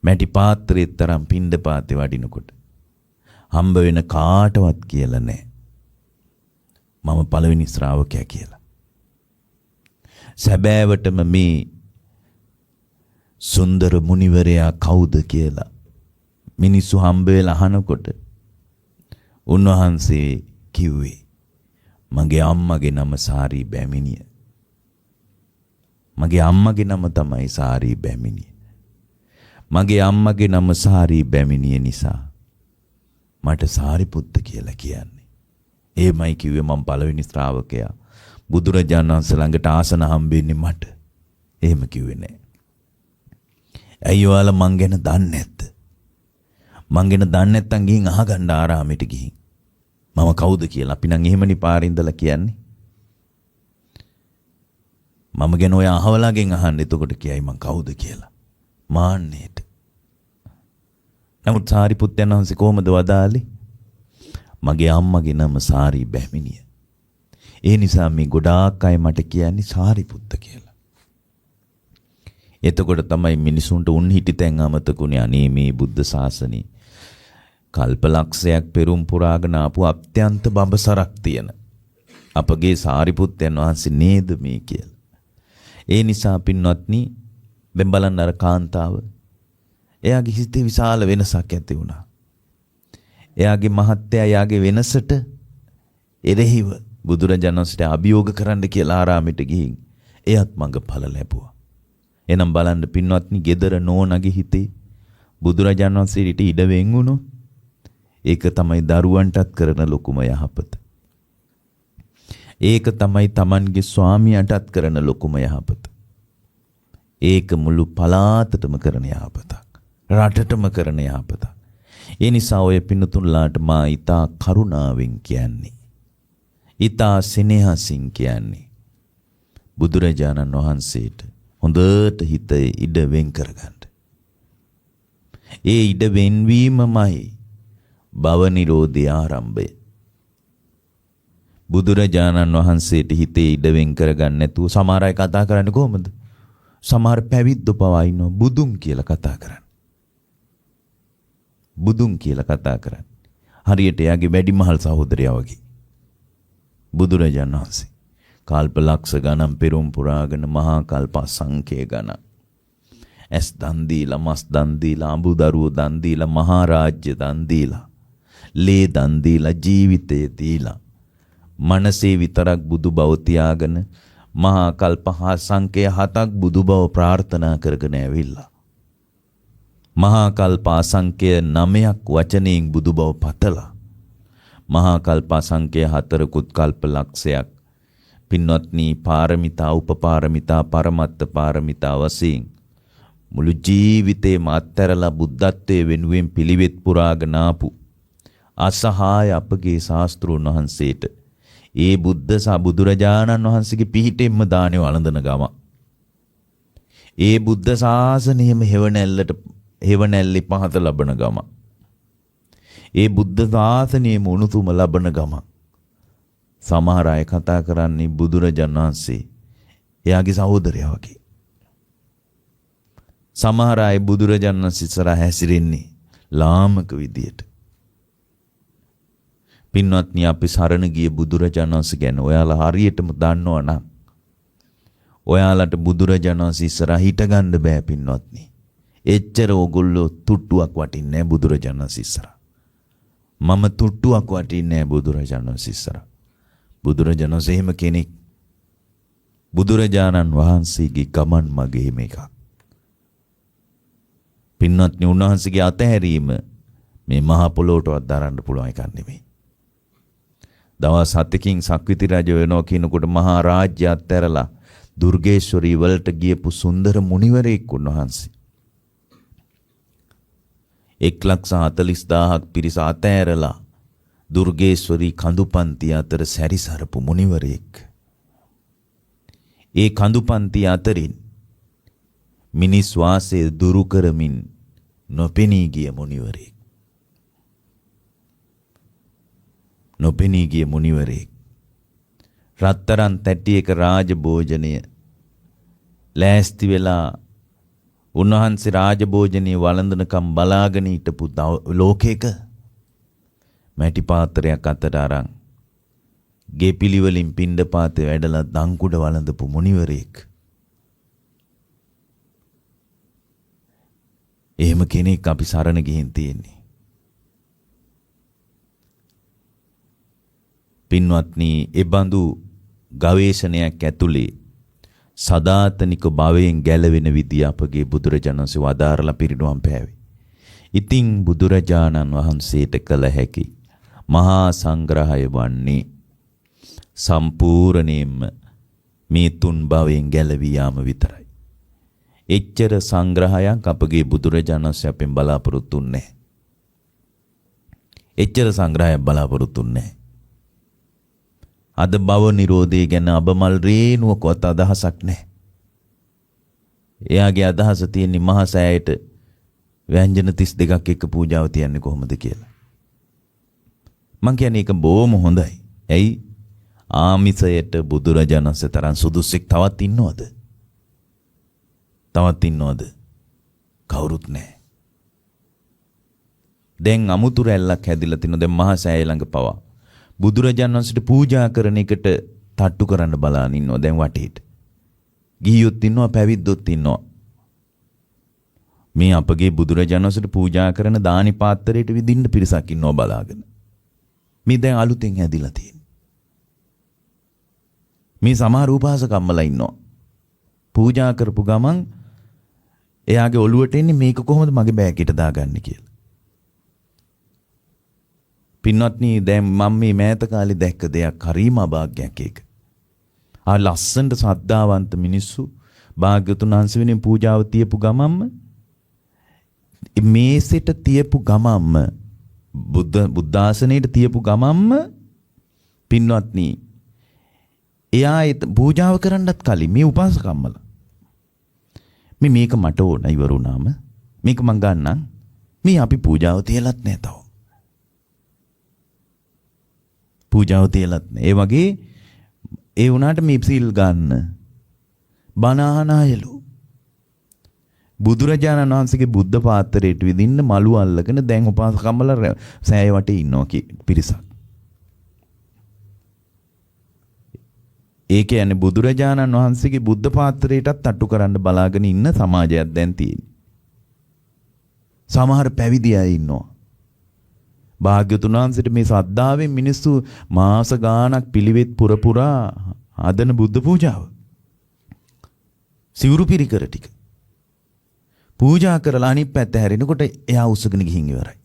මැටි පාත්‍රයේ තරම් පින්ඩ පාතේ වඩිනකොට හම්බ වෙන කාටවත් කියලා නෑ මම පළවෙනි ශ්‍රාවකයා කියලා. සැබෑවටම මේ සුන්දර මුනිවරයා කවුද කියලා මිනිස්සු හම්බ වෙලා අහනකොට උන්වහන්සේ කිව්වේ මගේ අම්මගේ නම සාරි බැමිණිය. මගේ අම්මගේ නම තමයි සාරි බැමිණිය. මගේ අම්මගේ නම සාරි බැමිණිය නිසා මට සාරිපුත්ත කියලා කියන්නේ. එහෙමයි කිව්වේ මම පළවෙනි ශ්‍රාවකයා. බුදුරජාණන් වහන්සේ ළඟට ආසන හම්බෙන්නේ මට. එහෙම කිව්වේ නෑ. ඇයි ඔයාලා මං ගැන දන්නේ නැද්ද? මං ගැන දන්නේ නැත්තම් ගිහින් අහගන්න ආරාමෙට ගිහින්. මම කවුද කියලා. අපි නම් එහෙමනේ පාරේ ඉඳලා කියන්නේ. මම ගැන ඔය අහවලාගෙන් අහන්න. එතකොට කියයි මං කවුද කියලා. මාන්නේට. නමුත් සාරිපුත්තයන් වහන්සේ කොහොමද වදාළේ? මගේ අම්මගේ නම සාරි බැමිණිය. ඒ නිසා මේ ගොඩාක් අය මට කියන්නේ සාරිපුත්ත කියලා. එතකොට තමයි මිනිසුන්ට උන් හිටිතෙන් අමතකුනේ අනේ මේ බුද්ධ ශාසනේ කල්පලක්ෂයක් පෙරම් පුරාගෙන ආපු අත්‍යන්ත බඹසරක් තියෙන අපගේ සාරිපුත්තයන් වහන්සේ නේද මේ කියලා. ඒ නිසා පින්වත්නි, දැන් බලන්න අර කාන්තාව, එයාගේ හිතේ විශාල වෙනසක් ඇති වුණා. එයාගේ මහත්ය එයාගේ වෙනසට එරෙහිව බුදුරජාණන් වහන්සේට අභියෝග කරන්න කියලා ආරාමෙට ගිහින් එයත් මඟඵල ලැබුවා. එනම් බලන්න පින්වත්නි, gedara නෝනගේ හිතේ බුදුරජාණන් වහන්සේට ඉඩ වෙන් වුණොත් ඒක තමයි දරුවන්ටත් කරන ලොකුම යහපත. ඒක තමයි Tamanගේ ස්වාමියාටත් කරන ලොකුම යහපත. ඒක මුළු පළාතටම කරන යහපතක්. රටටම කරන යහපතක්. ඒ නිසා ඔය පින්නතුන්ලාට මා ඊතා කරුණාවෙන් කියන්නේ. ඊතා සෙනෙහසින් කියන්නේ. බුදුරජාණන් වහන්සේට හොඳට හිත ඉඩ වෙන් කරගන්න. ඒ ඉඩ වෙන්වීමමයි භව නිරෝධයේ ආරම්භය. බුදුරජාණන් වහන්සේට හිතේ ඉඩ වෙන් කරගන්න නැතුව සමහර අය කතා කරන්නේ කොහොමද? සමහර පැවිද්දෝ පවා ඉන්නවා බුදුන් කියලා කතා කරන්නේ. බුදුන් කියලා කතා කරන්නේ. හරියට එයාගේ වැඩිමහල් සහෝදරයා වගේ. බුදුරජාණන් වහන්සේ කල්ප ලක්ෂ ගණන් පෙරම් පුරාගෙන මහා කල්ප අසංඛ්‍ය ගණන් ඇස් දන් දීලා මස් දන් දීලා අඹු දරුවෝ දන් දීලා මහා රාජ්‍ය දන් දීලා ලේ දන් දීලා ජීවිතය දීලා මනසේ විතරක් බුදු බව තියාගෙන මහා කල්ප අසංඛ්‍ය 7ක් බුදු බව ප්‍රාර්ථනා කරගෙන ඇවිල්ලා මහා කල්ප අසංඛ්‍ය 9ක් වචනයෙන් බුදු බව පතලා මහා කල්ප අසංඛ්‍ය 4කුත් කල්ප ලක්ෂයක් පින්වත්නි පාරමිතා උපපාරමිතා පරමත්ත පාරමිතා වශයෙන් මුළු ජීවිතේම අත්හැරලා බුද්ධත්වයේ වෙනුවෙන් පිළිවෙත් පුරාගෙන ආපු අසහාය අපගේ ශාස්ත්‍රූන් වහන්සේට ඒ බුදුරජාණන් වහන්සේගේ පිහිටෙන්ම දානේ වළඳන ගම. ඒ බුද්ධ ශාසනයෙම හෙවණැල්ලේ පහත ලබන ගම. ඒ බුද්ධ ශාසනයෙම උණුසුම ලබන ගම. සමහර අය කතා කරන්නේ බුදුරජාණන් වහන්සේ එයාගේ සහෝදරයා වගේ. සමහර අය බුදුරජාණන් වහන්සේ ඉස්සරහා හැසිරෙන්නේ ලාමක විදියට. පින්වත්නි අපි සරණ ගිය බුදුරජාණන් වහන්සේ ගැන ඔයාලා හරියටම දන්නවා නම් ඔයාලට බුදුරජාණන් වහන්සේ ඉස්සරහා හිට ගන්න බෑ පින්වත්නි. එච්චර ඕගොල්ලෝ තුට්ටුවක් වටින්නේ නැහැ බුදුරජාණන් වහන්සේ ඉස්සරහා. මම තුට්ටුවක් වටින්නේ නැහැ බුදුරජාණන් වහන්සේ ඉස්සරහා. බුදුරජාණන් වහන්සේ එහෙම කෙනෙක්. බුදුරජාණන් වහන්සේගේ ගමන් මගේ එහෙම එකක්. පින්වත්නි උන්වහන්සේගේ අතහැරීම මේ මහ පොළොවටවත් දරන්න පුළුවන් එකක් නෙමෙයි. දවස් 7කින් සක්විති රජ වෙනවා කියනකොට මහා රාජ්‍ය අත්හැරලා දුර්ගේශ්වරී වලට ගියපු සුන්දර මුනිවරයෙක් උන්වහන්සේ. 1,40,000ක් පිරිස අතහැරලා දුර්ගේශ්වරී කඳුපන්ති අතර සැරිසරපු මුනිවරයෙක්. ඒ කඳුපන්ති අතරින් මිනිස් වාසය දුරු කරමින් නොපෙනී ගිය මුනිවරයෙක්. නොපෙනී ගිය මුනිවරයෙක්. රත්තරන් තැටියක රාජ භෝජනය ලෑස්ති වෙලා උන්වහන්සේ රාජ භෝජනයේ වළඳනකම් බලාගෙන හිටපු ලෝකයක මැටි පාත්‍රයක් අතට අරන් ගේ පිළිවෙලින් පිණ්ඩපාතේ වැඩලා දංකුඩ වළඳපු මුනිවරයෙක්. එහෙම කෙනෙක් අපි සරණ ගිහින් තියෙන්නේ. පින්වත්නි, ඒ බඳු ගවේෂණයක් ඇතුලේ සදාතනික භවයෙන් ගැලවෙන විදිය අපගේ බුදුරජාණන් වහන්සේ වදාරලා පිරිනුවම් පෑවේ. ඉතින් බුදුරජාණන් වහන්සේට කළ හැකි මහා සංග්‍රහය වන්නේ සම්පූර්ණයෙන්ම මේ තුන් භවයෙන් ගැලවී යාම විතරයි. එච්චර සංග්‍රහයක් අපගේ බුදුරජාණන් වහන්සේ අපෙන් බලාපොරොත්තු නැහැ. එච්චර සංග්‍රහයක් බලාපොරොත්තු නැහැ. අද භව නිරෝධය ගැන අබමල් රේණුවකවත් අදහසක් නැහැ. එයාගේ අදහස තියෙන්නේ මහා සෑයට ව්‍යංජන 32ක් එක්ක පූජාව තියන්නේ කොහොමද කියලා. මං කියන්නේ ඒක බොහොම හොඳයි. ඇයි? ආමිසයට බුදුරජාණන් වහන්සේ තරම් සුදුස්සෙක් තවත් ඉන්නවද? තවත් ඉන්නවද? කවුරුත් නැහැ. දැන් අමුතු රැල්ලක් හැදිලා තිනු දැන් මහා සෑය ළඟ පවා බුදුරජාණන් වහන්සේට පූජා කරන එකට තට්ටු කරන්න බලාන ඉන්නවා දැන් වටේට. ගිහියොත් ඉන්නවා, පැවිද්දොත් ඉන්නවා. මේ අපගේ බුදුරජාණන් වහන්සේට පූජා කරන දානි පාත්‍රයට විදින්න පිරිසක් ඉන්නවා බලාගෙන. මේ දැන් අලුතෙන් හැදිලා තියෙන්නේ. මේ සමහර උපාසකම්මලා ඉන්නවා. පූජා කරපු ගමන් එයාගේ ඔළුවට එන්නේ මේක කොහොමද මගේ බෑගයට දාගන්නේ කියලා. පින්වත්නි, දැන් මම මේ මෑත කාලේ දැක්ක දෙයක් හරිම අභාග්‍යයක් ඒක. ලස්සනට ශ්‍රද්ධාවන්ත මිනිස්සු භාග්‍යවතුන් වහන්සේ වෙනුවෙන් පූජාව තියපු ගමම්ම මේසෙට තියපු ගමම්ම බුද්ධාසනයට තියපු ගමම්ම පින්වත්නි එයා පූජාව කරන්නත් කලින් මේ උපාසකම්මල මේක මට ඕන ඉවර වුණාම මේක මං ගන්නම් මේ අපි පූජාව තියලත් නෑ තව පූජාව තියලත් නෑ ඒ වගේ ඒ වුණාට මේ සීල් ගන්න බණානායලු බුදුරජාණන් වහන්සේගේ බුද්ධ පාත්‍රයට විදින්න මලු අල්ලගෙන දැන් උපාසකම්මල සෑය වටේ ඉන්නවා පිරිසක්. ඒ කියන්නේ බුදුරජාණන් වහන්සේගේ බුද්ධ පාත්‍රයටත් අට්ටු කරන්න බලාගෙන ඉන්න සමාජයක් දැන් තියෙන්නේ. සමහර පැවිදි අය ඉන්නවා. භාග්‍යවතුන් වහන්සේට මේ ශ්‍රද්ධාවෙන් මිනිස්සු මාස ගාණක් පිළිවෙත් පුරපුරා ආදන බුද්ධ පූජාව. සිවුරු පිරිකර ටික පූජා කරලා අනිත් පැත්ත හැරෙනකොට එයා උස්සගෙන ගිහින් ඉවරයි.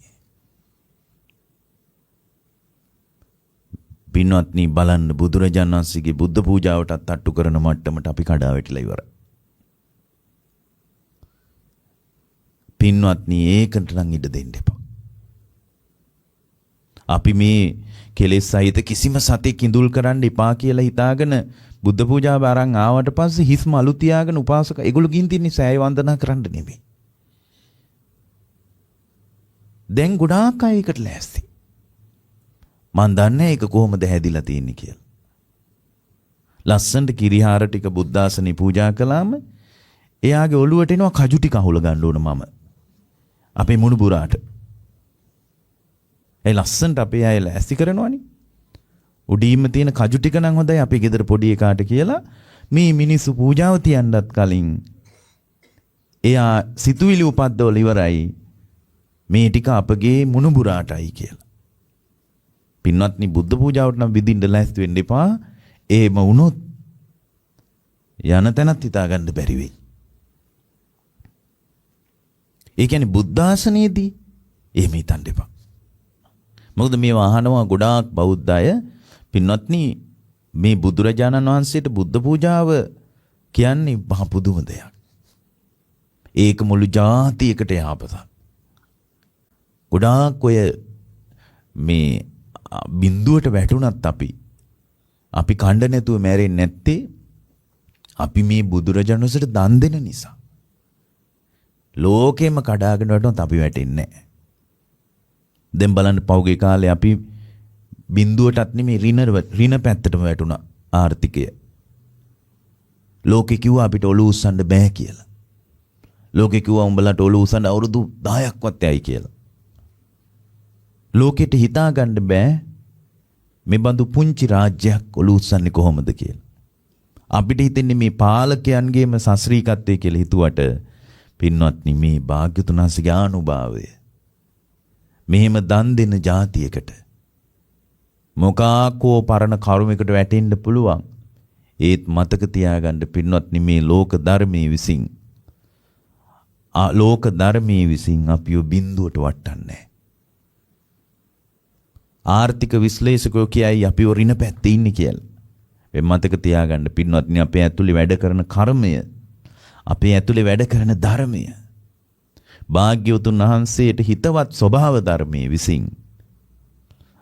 පින්වත්නි බලන්න බුදුරජාණන් වහන්සේගේ බුද්ධ පූජාවටත් අට්ටු කරන මට්ටමට අපි කඩා වැටිලා ඉවරයි. පින්වත්නි ඒකට නම් ඉඩ දෙන්න එපා. අපි මේ කෙලෙස් සහිත කිසිම සතෙක් ඉඳුල් කරන්න එපා කියලා හිතාගෙන බුද්ධ පූජාව අරන් ආවට පස්සේ හිස් මලු තියාගෙන උපාසක ඒගොල්ලෝ ගින් තින්නේ සෑය වන්දනා කරන්න නෙමෙයි. දැන් ගොඩාක් අය එකට ලෑස්ති. මන් දන්නේ ඒක කොහොමද හැදිලා තියෙන්නේ කියලා. ලස්සනට කිරිහාර ටික බුද්ධාසනේ පූජා කළාම එයාගේ ඔළුවට එනවා කජු ටික අහුල ගන්න ඕන මම. අපේ මුණුබුරාට. ඒ ලස්සනට අපේ අය ලෑස්ති කරනවනේ. උඩීම තියෙන කජු ටික නම් හොඳයි අපේ ගෙදර පොඩි එකාට කියලා මේ මිනිස්සු පූජාව තියන්නත් කලින් එයා සිතුවිලි උපද්දවල ඉවරයි මේ ටික අපගේ මුණුබුරාටයි කියලා. පින්වත්නි බුද්ධ පූජාවට නම් විදින්න ලෑස්ති වෙන්න එපා. එහෙම වුණොත් යන තැනත් හිතා ගන්න බැරි වෙයි. ඒ කියන්නේ බුද්ධාසනයේදී එහෙම හිතන්න එපා. මොකද මේවා අහනවා ගොඩාක් බෞද්ධ අය. පින්වත්නි මේ බුදුරජාණන් වහන්සේට බුද්ධ පූජාව කියන්නේ මහ පුදුම දෙයක්. ඒක මුළු ජාතියකට යහපතක්. ගොඩාක් ඔය මේ බිඳුවට වැටුණත් අපි කණ්ඩ නැතුව මැරෙන්නේ නැත්තේ අපි මේ බුදුරජාණන් වහන්සේට දන් දෙන නිසා. ලෝකෙම කඩාගෙන වැටුණත් අපි වැටෙන්නේ නැහැ. දැන් බලන්න පෞගේ කාලේ අපි බිඳුවටත් නෙමෙයි ඍණ පැත්තටම වැටුණා ආර්ථිකය. ලෝකෙ කිව්වා අපිට ඔලුව උස්සන්න බෑ කියලා. ලෝකෙ කිව්වා උඹලට ඔලුව උස්සන්න අවුරුදු 10ක්වත් ඇයි කියලා. ලෝකෙට හිතා ගන්න බෑ මේ බඳු පුංචි රාජ්‍යයක් ඔලුව උස්සන්නේ කොහොමද කියලා. අපිට හිතෙන්නේ මේ පාලකයන්ගේම සස්ත්‍රීකත්වය කියලා හිතුවට පින්වත්නි මේ භාග්‍යතුන් වහන්සේගේ ආනුභාවය මෙහෙම දන් දෙන જાතියකට මොකාකෝ පරණ කර්මයකට වැටෙන්න පුළුවන්. ඒත් මතක තියාගන්න පින්වත්නි මේ ලෝක ධර්මයේ විසින් අපිව බිඳුවට වටන්නේ. ආර්ථික විශ්ලේෂකයෝ කියයි අපිව ඍණ පැත්තේ ඉන්නේ කියලා. මේ මතක තියාගන්න පින්වත්නි අපේ ඇතුලේ වැඩ කරන කර්මය, අපේ ඇතුලේ වැඩ කරන ධර්මය, භාග්‍යවතුන් වහන්සේට හිතවත් ස්වභාව ධර්මයේ විසින්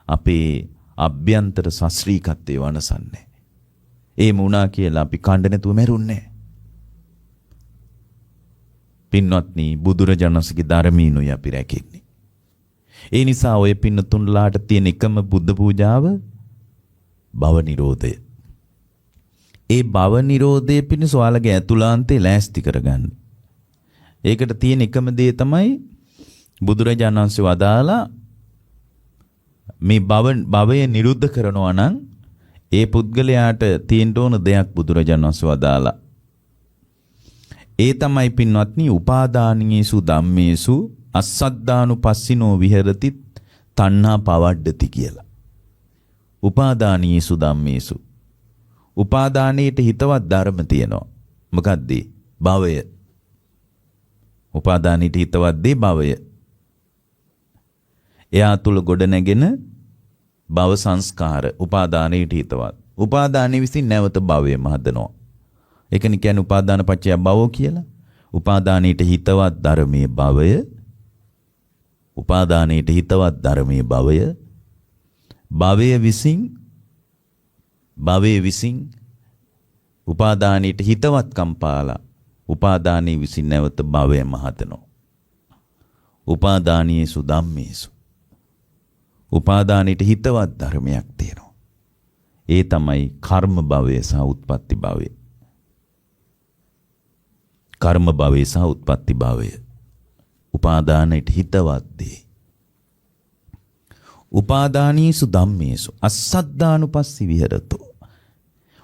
අපේ අභ්‍යන්තර සස්ත්‍රීකත්වයේ වනසන්නේ. ඒ මුණා කියලා අපි කණ්ඩ නැතුව මැරුන්නේ. පින්වත්නි බුදුරජාණන්සේගේ ධර්මීනුයි අපි රැකෙන්නේ. ඒ නිසා ඔය පින්නතුන්ලාට තියෙන එකම බුද්ධ පූජාව භව නිරෝධය. ඒ භව නිරෝධය පිණිස ඔයාලගේ ඇතුළාන්තේ ලෑස්ති කරගන්න. ඒකට තියෙන එකම දේ තමයි බුදුරජාණන් වහන්සේ වදාලා මේ භවය නිරුද්ධ කරනවා නම් ඒ පුද්ගලයාට තියෙන්න ඕන දෙයක් බුදුරජාණන් වහන්සේ වදාලා. ඒ තමයි පින්වත්නි උපාදානීයසු ධම්මේසු අස්සද්ධානුපස්සිනෝ විහෙරති තණ්හා පවඩ්ඩති කියලා. උපාදානීයසු ධම්මේසු. උපාදානයේට හිතවත් ධර්ම තියෙනවා. මොකද්ද? භවය. උපාදානීට හිතවත් දේ භවය. එයා තුල ගොඩ නැගෙන භව සංස්කාර උපාදානීට හිතවත්. උපාදානී විසින් නැවත භවයම හදනවා. ඒකනේ කියන්නේ උපාදාන පත්‍ය භවෝ කියලා. උපාදානීට හිතවත් ධර්මයේ භවය, උපාදානීට හිතවත් ධර්මයේ භවය, භවයේ විසින් උපාදානීට හිතවත්කම් පාලා උපාදානී විසින් නැවත භවය මහතනෝ. උපාදානීසු ධම්මේසු. උපාදානීට හිතවත් ධර්මයක් තියෙනවා. ඒ තමයි කර්ම භවය සහ උත්පත්ති භවය. කර්ම භවය සහ උත්පත්ති භවය. උපාදානයට හිතවත් දේ. උපාදානීසු ධම්මේසු අස්සද්ධානුපස්සී විහෙරතෝ.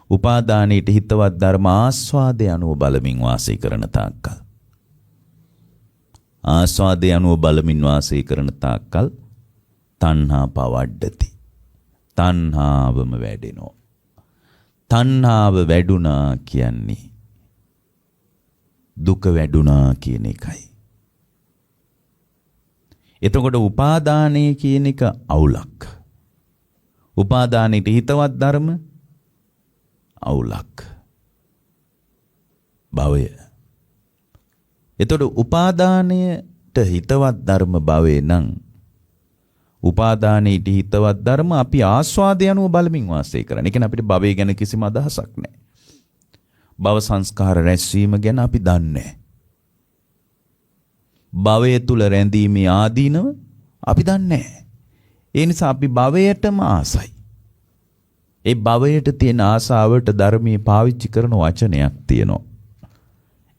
උපාදානයට හිතවත් ධර්ම ආස්වාදය අනුව බලමින් වාසය කරන තාක්කල්. ආස්වාදය අනුව බලමින් වාසය කරන තාක්කල් තණ්හා පවඩ්ඩති. තණ්හාවම වැඩෙනවා. තණ්හාව වැඩුණා කියන්නේ දුක වැඩුණා කියන එකයි. එතකොට උපාදානය කියන එක අවුලක්. උපාදානයට හිතවත් ධර්ම අවුලක්. භවය. එතකොට උපාදානයට හිතවත් ධර්ම භවය නම් උපාදානයට හිතවත් ධර්ම අපි ආස්වාදය අනුව බලමින් වාසය කරන. ඒ කියන්නේ අපිට භවය ගැන කිසිම අදහසක් නැහැ. භව සංස්කාර රැස්වීම ගැන අපි දන්නේ නැහැ. භවය තුල රැඳීමේ ආදීනව අපි දන්නේ නැහැ. ඒ නිසා අපි භවයටම ආසයි. ඒ භවයට තියෙන ආසාවට ධර්මයේ පාවිච්චි කරන වචනයක් තියෙනවා.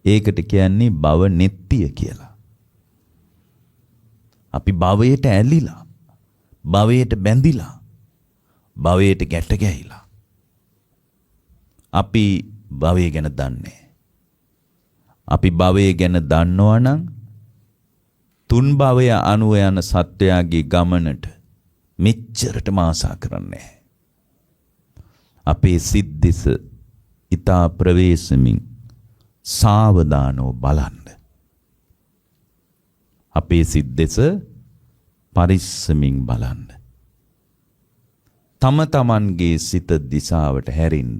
ඒකට කියන්නේ භව නෙත්තිය කියලා. අපි භවයට ඇලිලා, භවයට බැඳිලා, භවයට ගැට ගැහිලා. අපි භවය ගැන දන්නේ. අපි භවය ගැන දන්නවා නම් තුන් භවය අනුව යන සත්වයාගේ ගමනට මෙච්චරටම ආසා කරන්නේ. අපේ සිත් දෙස ඊතා ප්‍රවේශමින් සාවධානව බලන්න. අපේ සිත් දෙස පරිස්සමින් බලන්න. තම තමන්ගේ සිත දිශාවට හැරින්න.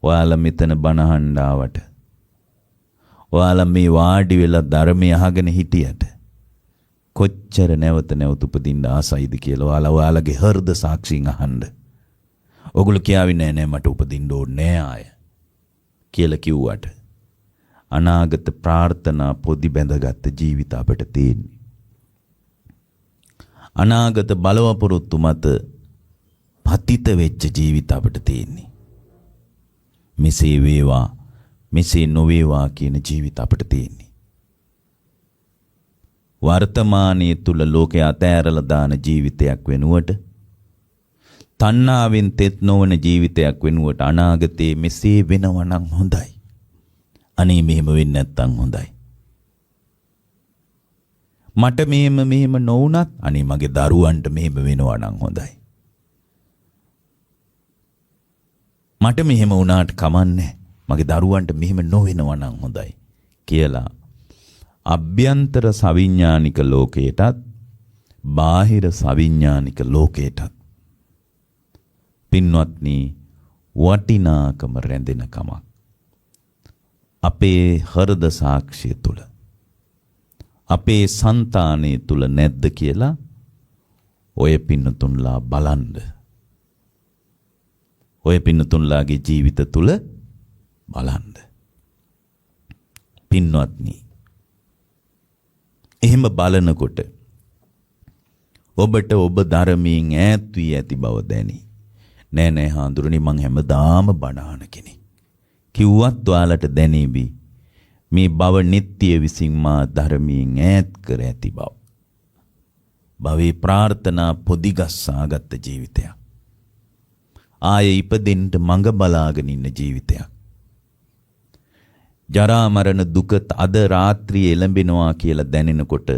ඔයාලා මෙතන බණ අහන්න ආවට, ඔයාලා මේ වාඩි වෙලා ධර්මය අහගෙන හිටියට කොච්චර නැවත නැවත උපදින්න ආසයිද කියලා ඔයාලගේ හෘද සාක්ෂියෙන් අහන්න. ඔගොල්ලෝ කියාවේ නෑ මට උපදින්න ඕනේ නෑ ආය කියලා කිව්වට අනාගත ප්‍රාර්ථනා පොදි බැඳගත් ජීවිත අපට තියෙන්නේ. අනාගත බලවපොරොත්තු මත පතිත වෙච්ච ජීවිත අපට තියෙන්නේ. මෙසේ වේවා මෙසේ නොවේවා කියන ජීවිත අපට තියෙන්නේ. වර්තමානයේ තුල ලෝකය අතෑරලා දාන ජීවිතයක් වෙනුවට, තණ්හාවෙන් තෙත් නොවන ජීවිතයක් වෙනුවට අනාගතයේ මෙසේ වෙනවා නම් හොඳයි. අනේ මෙහෙම වෙන්නේ නැත්තම් හොඳයි. මට මෙහෙම නොවුනත් අනේ මගේ දරුවන්ට මෙහෙම වෙනවා නම් හොඳයි. මට මෙහෙම වුණාට කමන්නේ මගේ දරුවන්ට මෙහෙම නොවෙනවා නම් හොඳයි කියලා අභ්‍යන්තර සවිඥානික ලෝකයටත් බාහිර සවිඥානික ලෝකයටත් පින්වත්නි වටිනාකම රැඳෙන කමක් අපේ හෘද සාක්ෂිය තුල, අපේ సంతානයේ තුල නැද්ද කියලා ඔය පින්නතුන්ලා බලන්න. ඔය පින්නතුන්ලාගේ ජීවිත තුල බලන්න. පින්වත්නි, එහෙම බලනකොට ඔබට ඔබ ධර්මයෙන් ඈත් වී ඇති බව දැනේ. නෑ හාඳුරනි, මං හැමදාම බණහන කෙනෙක් කිව්වත් ඔයාලට දැනේවි මේ භව නිට්ටිය විසින් මා ධර්මයෙන් ඈත් කර ඇති බව. භවයේ ප්‍රාර්ථනා පොදිගස්සාගත් ජීවිතයක්. ආයේ ඉපදෙන්න මඟ බලාගෙන ඉන්න ජීවිතයක්. ජරා මරණ දුක අද රාත්‍රියේ එළඹෙනවා කියලා දැනෙනකොට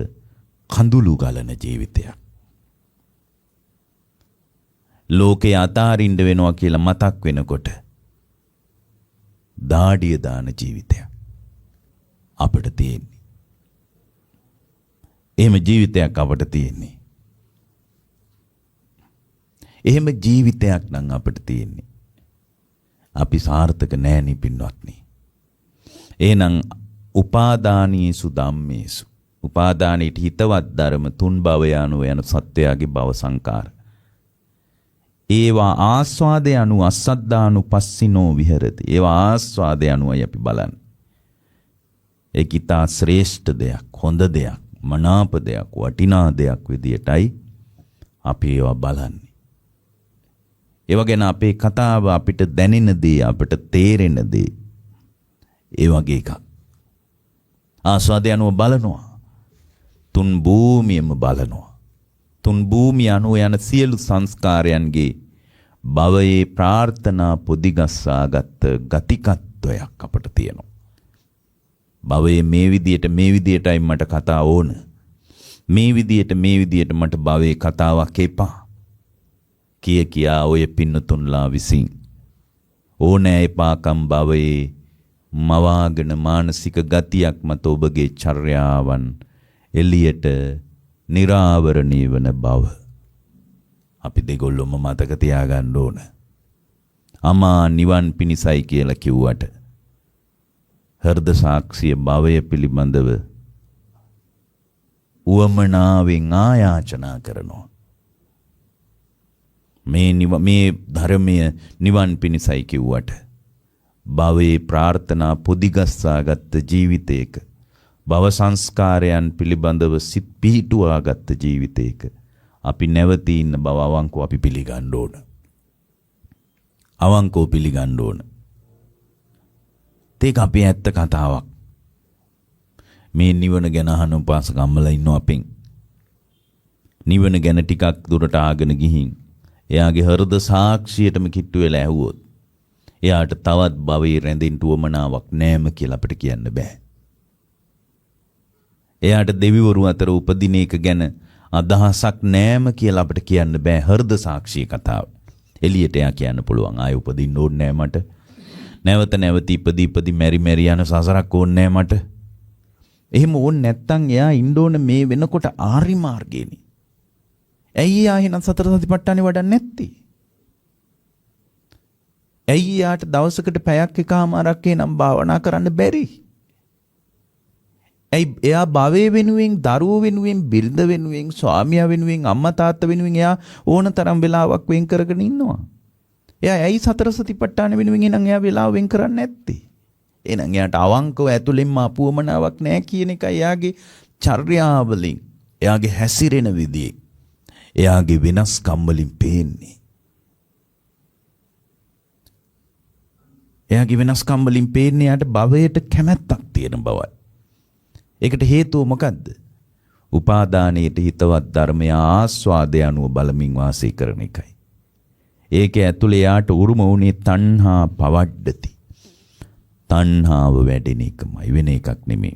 කඳුළු ගලන ජීවිතයක්. ලෝකේ අතාරින්න වෙනවා කියලා මතක් වෙනකොට දාඩිය දාන ජීවිතයක් අපිට තියෙන්නේ. එහෙම ජීවිතයක් අපිට තියෙන්නේ. එහෙම ජීවිතයක් නම් අපිට තියෙන්නේ. අපි සාර්ථක නෑනේ පින්වත්නි. එහෙනම් උපාදානීසු ධම්මේසු උපාදානීට හිතවත් ධර්ම තුන් භවය අනුව යන සත්‍යයගේ භව සංකාර. ඒවා ආස්වාදය අනුව අස්සද්ධානු පස්සිනෝ විහෙරති. ඒවා ආස්වාදය අනුවයි අපි බලන්නේ. ඒක ඉතා ශ්‍රේෂ්ඨ දෙයක්, හොඳ දෙයක්, මනාප දෙයක්, වටිනා දෙයක් විදියටයි අපි ඒවා බලන්නේ. ඒවා ගැන අපේ කතාව අපිට දැනෙන දේ, අපිට තේරෙන දේ ඒ වගේ එකක්. ආස්වාදය අනුව බලනවා. තුන් භූමියම බලනවා. තුන් භූමිය අනුව යන සියලු සංස්කාරයන්ගේ භවයේ ප්‍රාර්ථනා පොදිගස්සාගත් ගතිකත්වයක් අපට තියෙනවා. භවයේ මේ විදියටයි මට කතා ඕන. මේ විදියට මට භවයේ කතාවක් එපා. කියා ඔය පින්නතුන්ලා විසින් ඕනෑ එපාකම් භවයේ මවාගෙන මානසික ගතියක් මත ඔබගේ චර්යාවන් එළියට නිරාවරණය වන බව අපි දෙගොල්ලොම මතක තියාගන්න ඕන. අමා නිවන් පිණිසයි කියලා කිව්වට හෘද සාක්ෂිය භවය පිළිබඳව උවමනාවෙන් ආයාචනා කරනවා. මේ ධර්මය නිවන් පිණිසයි කිව්වට භවයේ ප්‍රාර්ථනා පොදිගස්සාගත් ජීවිතයක, භව සංස්කාරයන් පිළිබඳව සිත් පිහිටුවාගත් ජීවිතයක අපි නැවතී ඉන්න බව අවංකව අපි පිළිගන්න ඕන. අවංකව පිළිගන්න ඕන. ඒක අපේ ඇත්ත කතාවක්. මේ නිවන ගැන අහන උපාසකම්මලා ඉන්නෝ අපෙන්. නිවන ගැන ටිකක් දුරට ආගෙන ගිහින් එයාගේ හෘද සාක්ෂියටම කිට්ටු වෙලා ඇහුවොත් එයාට තවත් භවයේ රැඳෙන්න උවමනාවක් නැම කියලා අපිට කියන්න බෑ. එයාට දෙවිවරු අතර උපදින එක ගැන අදහසක් නැම කියලා අපිට කියන්න බෑ. හෘද සාක්ෂිය කතාව. එළියට එයා කියන්න පුළුවන් ආයෙ උපදින්න ඕනේ නෑ මට. නැවත ඉපදී මෙරි යන සසරක් ඕනේ නෑ මට. එහෙම ඕනේ නැත්තම් එයා ඉන්න ඕන මේ වෙනකොට ආරි මාර්ගේනේ. ඇයි එයා එහෙනම් සතර සතිපට්ඨානෙ වඩන්නේ නැත්තේ? ඇයි යාට දවසකට පැයක් එකමාරක් එනම් භාවනා කරන්න බැරි? ඇයි එයා භවයේ වෙනුවෙන්, දරුවෝ වෙනුවෙන්, බිරිඳ වෙනුවෙන්, ස්වාමියා වෙනුවෙන්, අම්මා තාත්තා වෙනුවෙන් එයා ඕන තරම් වෙලාවක් වෙන් කරගෙන ඉන්නවා. එයා ඇයි සතර සතිපට්ඨාන වෙනුවෙන් එනම් එයා වෙලාව වෙන් කරන්නේ නැත්තේ? එහෙනම් එයාට අවංකව ඇතුළෙන්ම අපුවමනාවක් නැහැ කියන එකයි එයාගේ චර්යාවලින්, එයාගේ හැසිරෙන විදිය, එයාගේ වෙනස්කම් වලින් පේන්නේ. එයාගේ වෙනස්කම් වලින් පේන්නේ යාට භවයට කැමැත්තක් තියෙන බවයි. ඒකට හේතුව මොකද්ද? උපාදානයේට හිතවත් ධර්මය ආස්වාදය අනුව බලමින් වාසය කරන එකයි. ඒක ඇතුලේ යාට උරුම වුණේ තණ්හා පවඩ්ඩති. තණ්හාව වැඩෙන එකමයි, වෙන එකක් නෙමෙයි.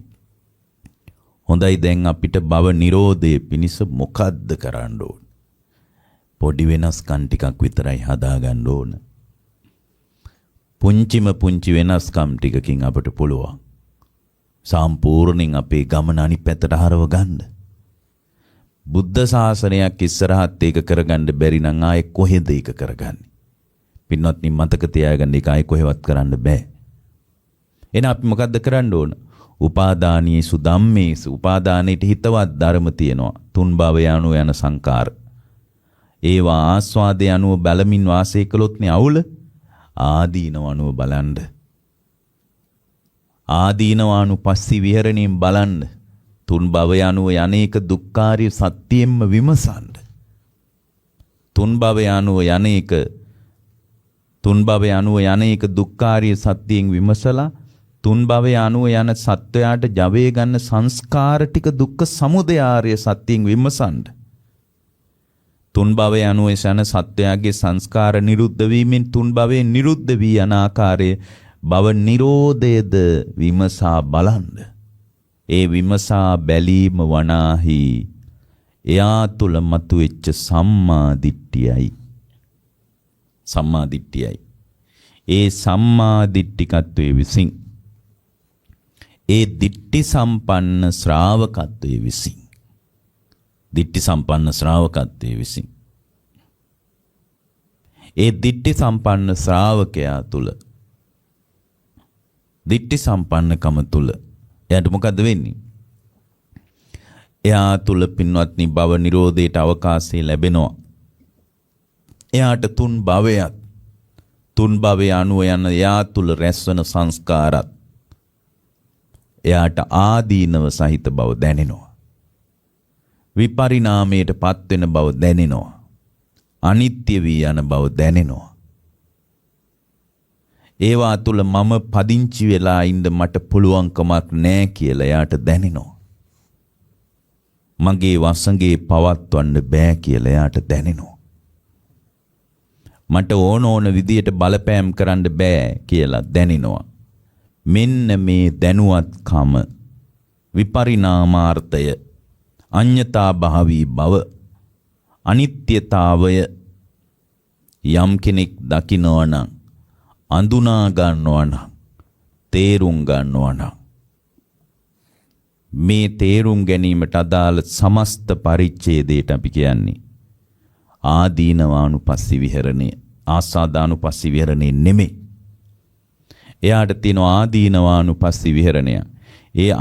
හොඳයි, දැන් අපිට භව නිරෝධයේ පිණිස මොකද්ද කරන්න ඕන? පොඩි වෙනස්කම් ටිකක් විතරයි හදාගන්න ඕන. පුංචි වෙනස්කම් ටිකකින් අපට පුළුවන් සම්පූර්ණයෙන් අපේ ගමන අනිත් පැත්තට හරව ගන්න. බුද්ධ ශාසනයක් ඉස්සරහත් ඒක කරගන්න බැරි නම් ආයේ කොහෙද ඒක කරගන්නේ? පින්වත්නි, මතක තියාගන්න, ඒක ආයේ කොහෙවත් කරන්න බෑ. එහෙනම් අපි මොකද්ද කරන්න ඕන? උපාදානීසු ධම්මේසු උපාදානීට හිතවත් ධර්ම තියෙනවා. තුන් භවය අනුව යන සංකාර. ඒවා ආස්වාදය අනුව බලමින් වාසය කළොත් නේ අවුල. ආදීනව අනුව බලන්න. ආදීනවානුපස්සී විහරණයෙන් බලන්න. තුන් භවය අනුව යන්නේක දුක්ඛාරිය සත්‍යයෙන්ම විමසන්න. තුන් භවය අනුව යන්නේක දුක්ඛාරිය සත්‍යයෙන් විමසලා තුන් භවය අනුව යන සත්වයාට ජවය ගන්න සංස්කාර ටික දුක්ඛ සමුදය ආර්ය සත්‍යයෙන් විමසන්න. තුන් භවය අනුව යන සත්වයාගේ සංස්කාර නිරුද්ධ වීමෙන් තුන් භවයේ නිරුද්ධ වී යන ආකාරයේ භව නිරෝධයද විමසා බලන්න. ඒ විමසා බැලීම වනාහි එයා තුල මතුවෙච්ච සම්මා දිට්ඨියයි. ඒ සම්මා දිට්ඨිකත්වයේ විසින්, ඒ දිට්ඨි සම්පන්න ශ්‍රාවකත්වයේ විසින් ඒ දිට්ඨි සම්පන්න ශ්‍රාවකයා තුල දිට්ඨි සම්පන්නකම තුල එයාට මොකද්ද වෙන්නේ? එයා තුල පින්වත්නි භව නිරෝධයට අවකාශය ලැබෙනවා. එයාට තුන් භවය අනුව යන එයා තුල රැස්වන සංස්කාරات එයාට ආදීනව සහිත බව දැනෙනවා. විපරිණාමයට පත් වෙන බව දැනෙනවා. අනිත්‍ය වී යන බව දැනෙනවා. ඒවා තුල මම පදිංචි වෙලා ඉන්න මට පුළුවන්කමක් නැහැ කියලා එයාට දැනෙනවා. මගේ වසඟේ පවත්වන්න බෑ කියලා එයාට දැනෙනවා. මට ඕන විදියට බලපෑම් කරන්න බෑ කියලා දැනෙනවා. මෙන්න මේ දැනුවත්කම විපරිණාමාර්ථය අඤ්ඤතා භාවී බව අනිත්‍යතාවය යම් කෙනෙක් දකිනවා නම් අඳුනා ගන්නවා නම් තේරුම් ගන්නවා නම් මේ තේරුම් ගැනීමට අදාළ සමස්ත පරිච්ඡේදයට අපි කියන්නේ ආදීනවානුපස්සී විහරණය. ආසාදානුපස්සී විහරණය නෙමෙයි. එයාට තියෙන ආදීනවානුපස්සී විහරණය. ඒ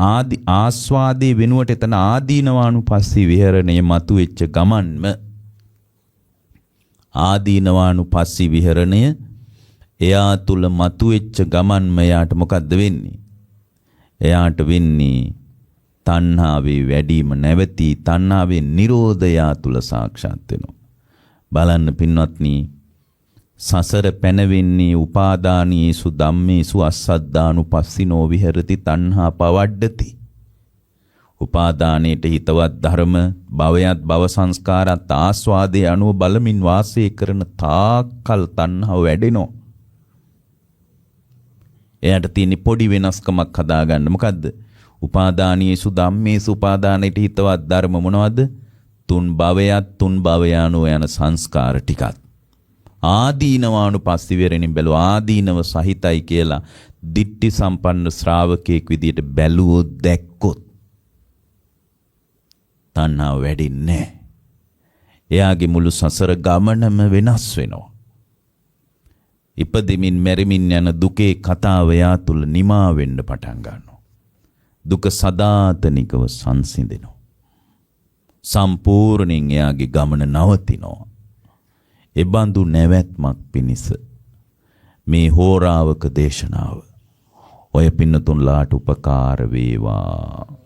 ආස්වාදයේ වෙනුවට එතන ආදීනවානුපස්සී විහරණය මතුවෙච්ච ගමන්ම ආදීනවානුපස්සී විහරණය එයා තුල මතුවෙච්ච ගමන්ම එයාට මොකද්ද වෙන්නේ? එයාට වෙන්නේ තණ්හාවේ වැඩිම නැවතී තණ්හාවේ නිරෝධය තුල සාක්ෂාත් වෙනවා. බලන්න පින්වත්නි, සසර පැනවෙන්නේ උපාදානීසු ධම්මේසු අස්සද්ධානුපස්සිනෝ විහෙරති තණ්හා පවඩ්ඩති. උපාදානයේට හිතවත් ධර්ම භවයත් භව සංස්කාරත් ආස්වාදයේ අනුව බලමින් වාසය කරන තාක්කල් තණ්හාව වැඩෙනවා. එයාට තියෙන පොඩි වෙනස්කමක් හදාගන්න. මොකද්ද? උපාදානීසු ධම්මේසු උපාදානයේට හිතවත් ධර්ම මොනවද? තුන් භවය අනුව යන සංස්කාර ටිකත් ආදීනවානුපස්සී විහරණයෙන් බැලුව ආදීනව සහිතයි කියලා දිට්ඨි සම්පන්න ශ්‍රාවකයෙක් විදියට බැලුවොත් දැක්කොත් තණ්හාව වැඩින්නේ නැහැ. එයාගේ මුළු සසර ගමනම වෙනස් වෙනවා. ඉපදෙමින් මැරෙමින් යන දුකේ කතාව එයා තුල නිමා වෙන්න පටන් ගන්නවා. දුක සදාතනිකව සංසිඳෙනවා. සම්පූර්ණයෙන් එයාගේ ගමන නවතිනවා. එබඳු නැවැත්මක් පිණිස මේ හෝරාවක දේශනාව ඔය පින්නතුන්ලාට උපකාර වේවා.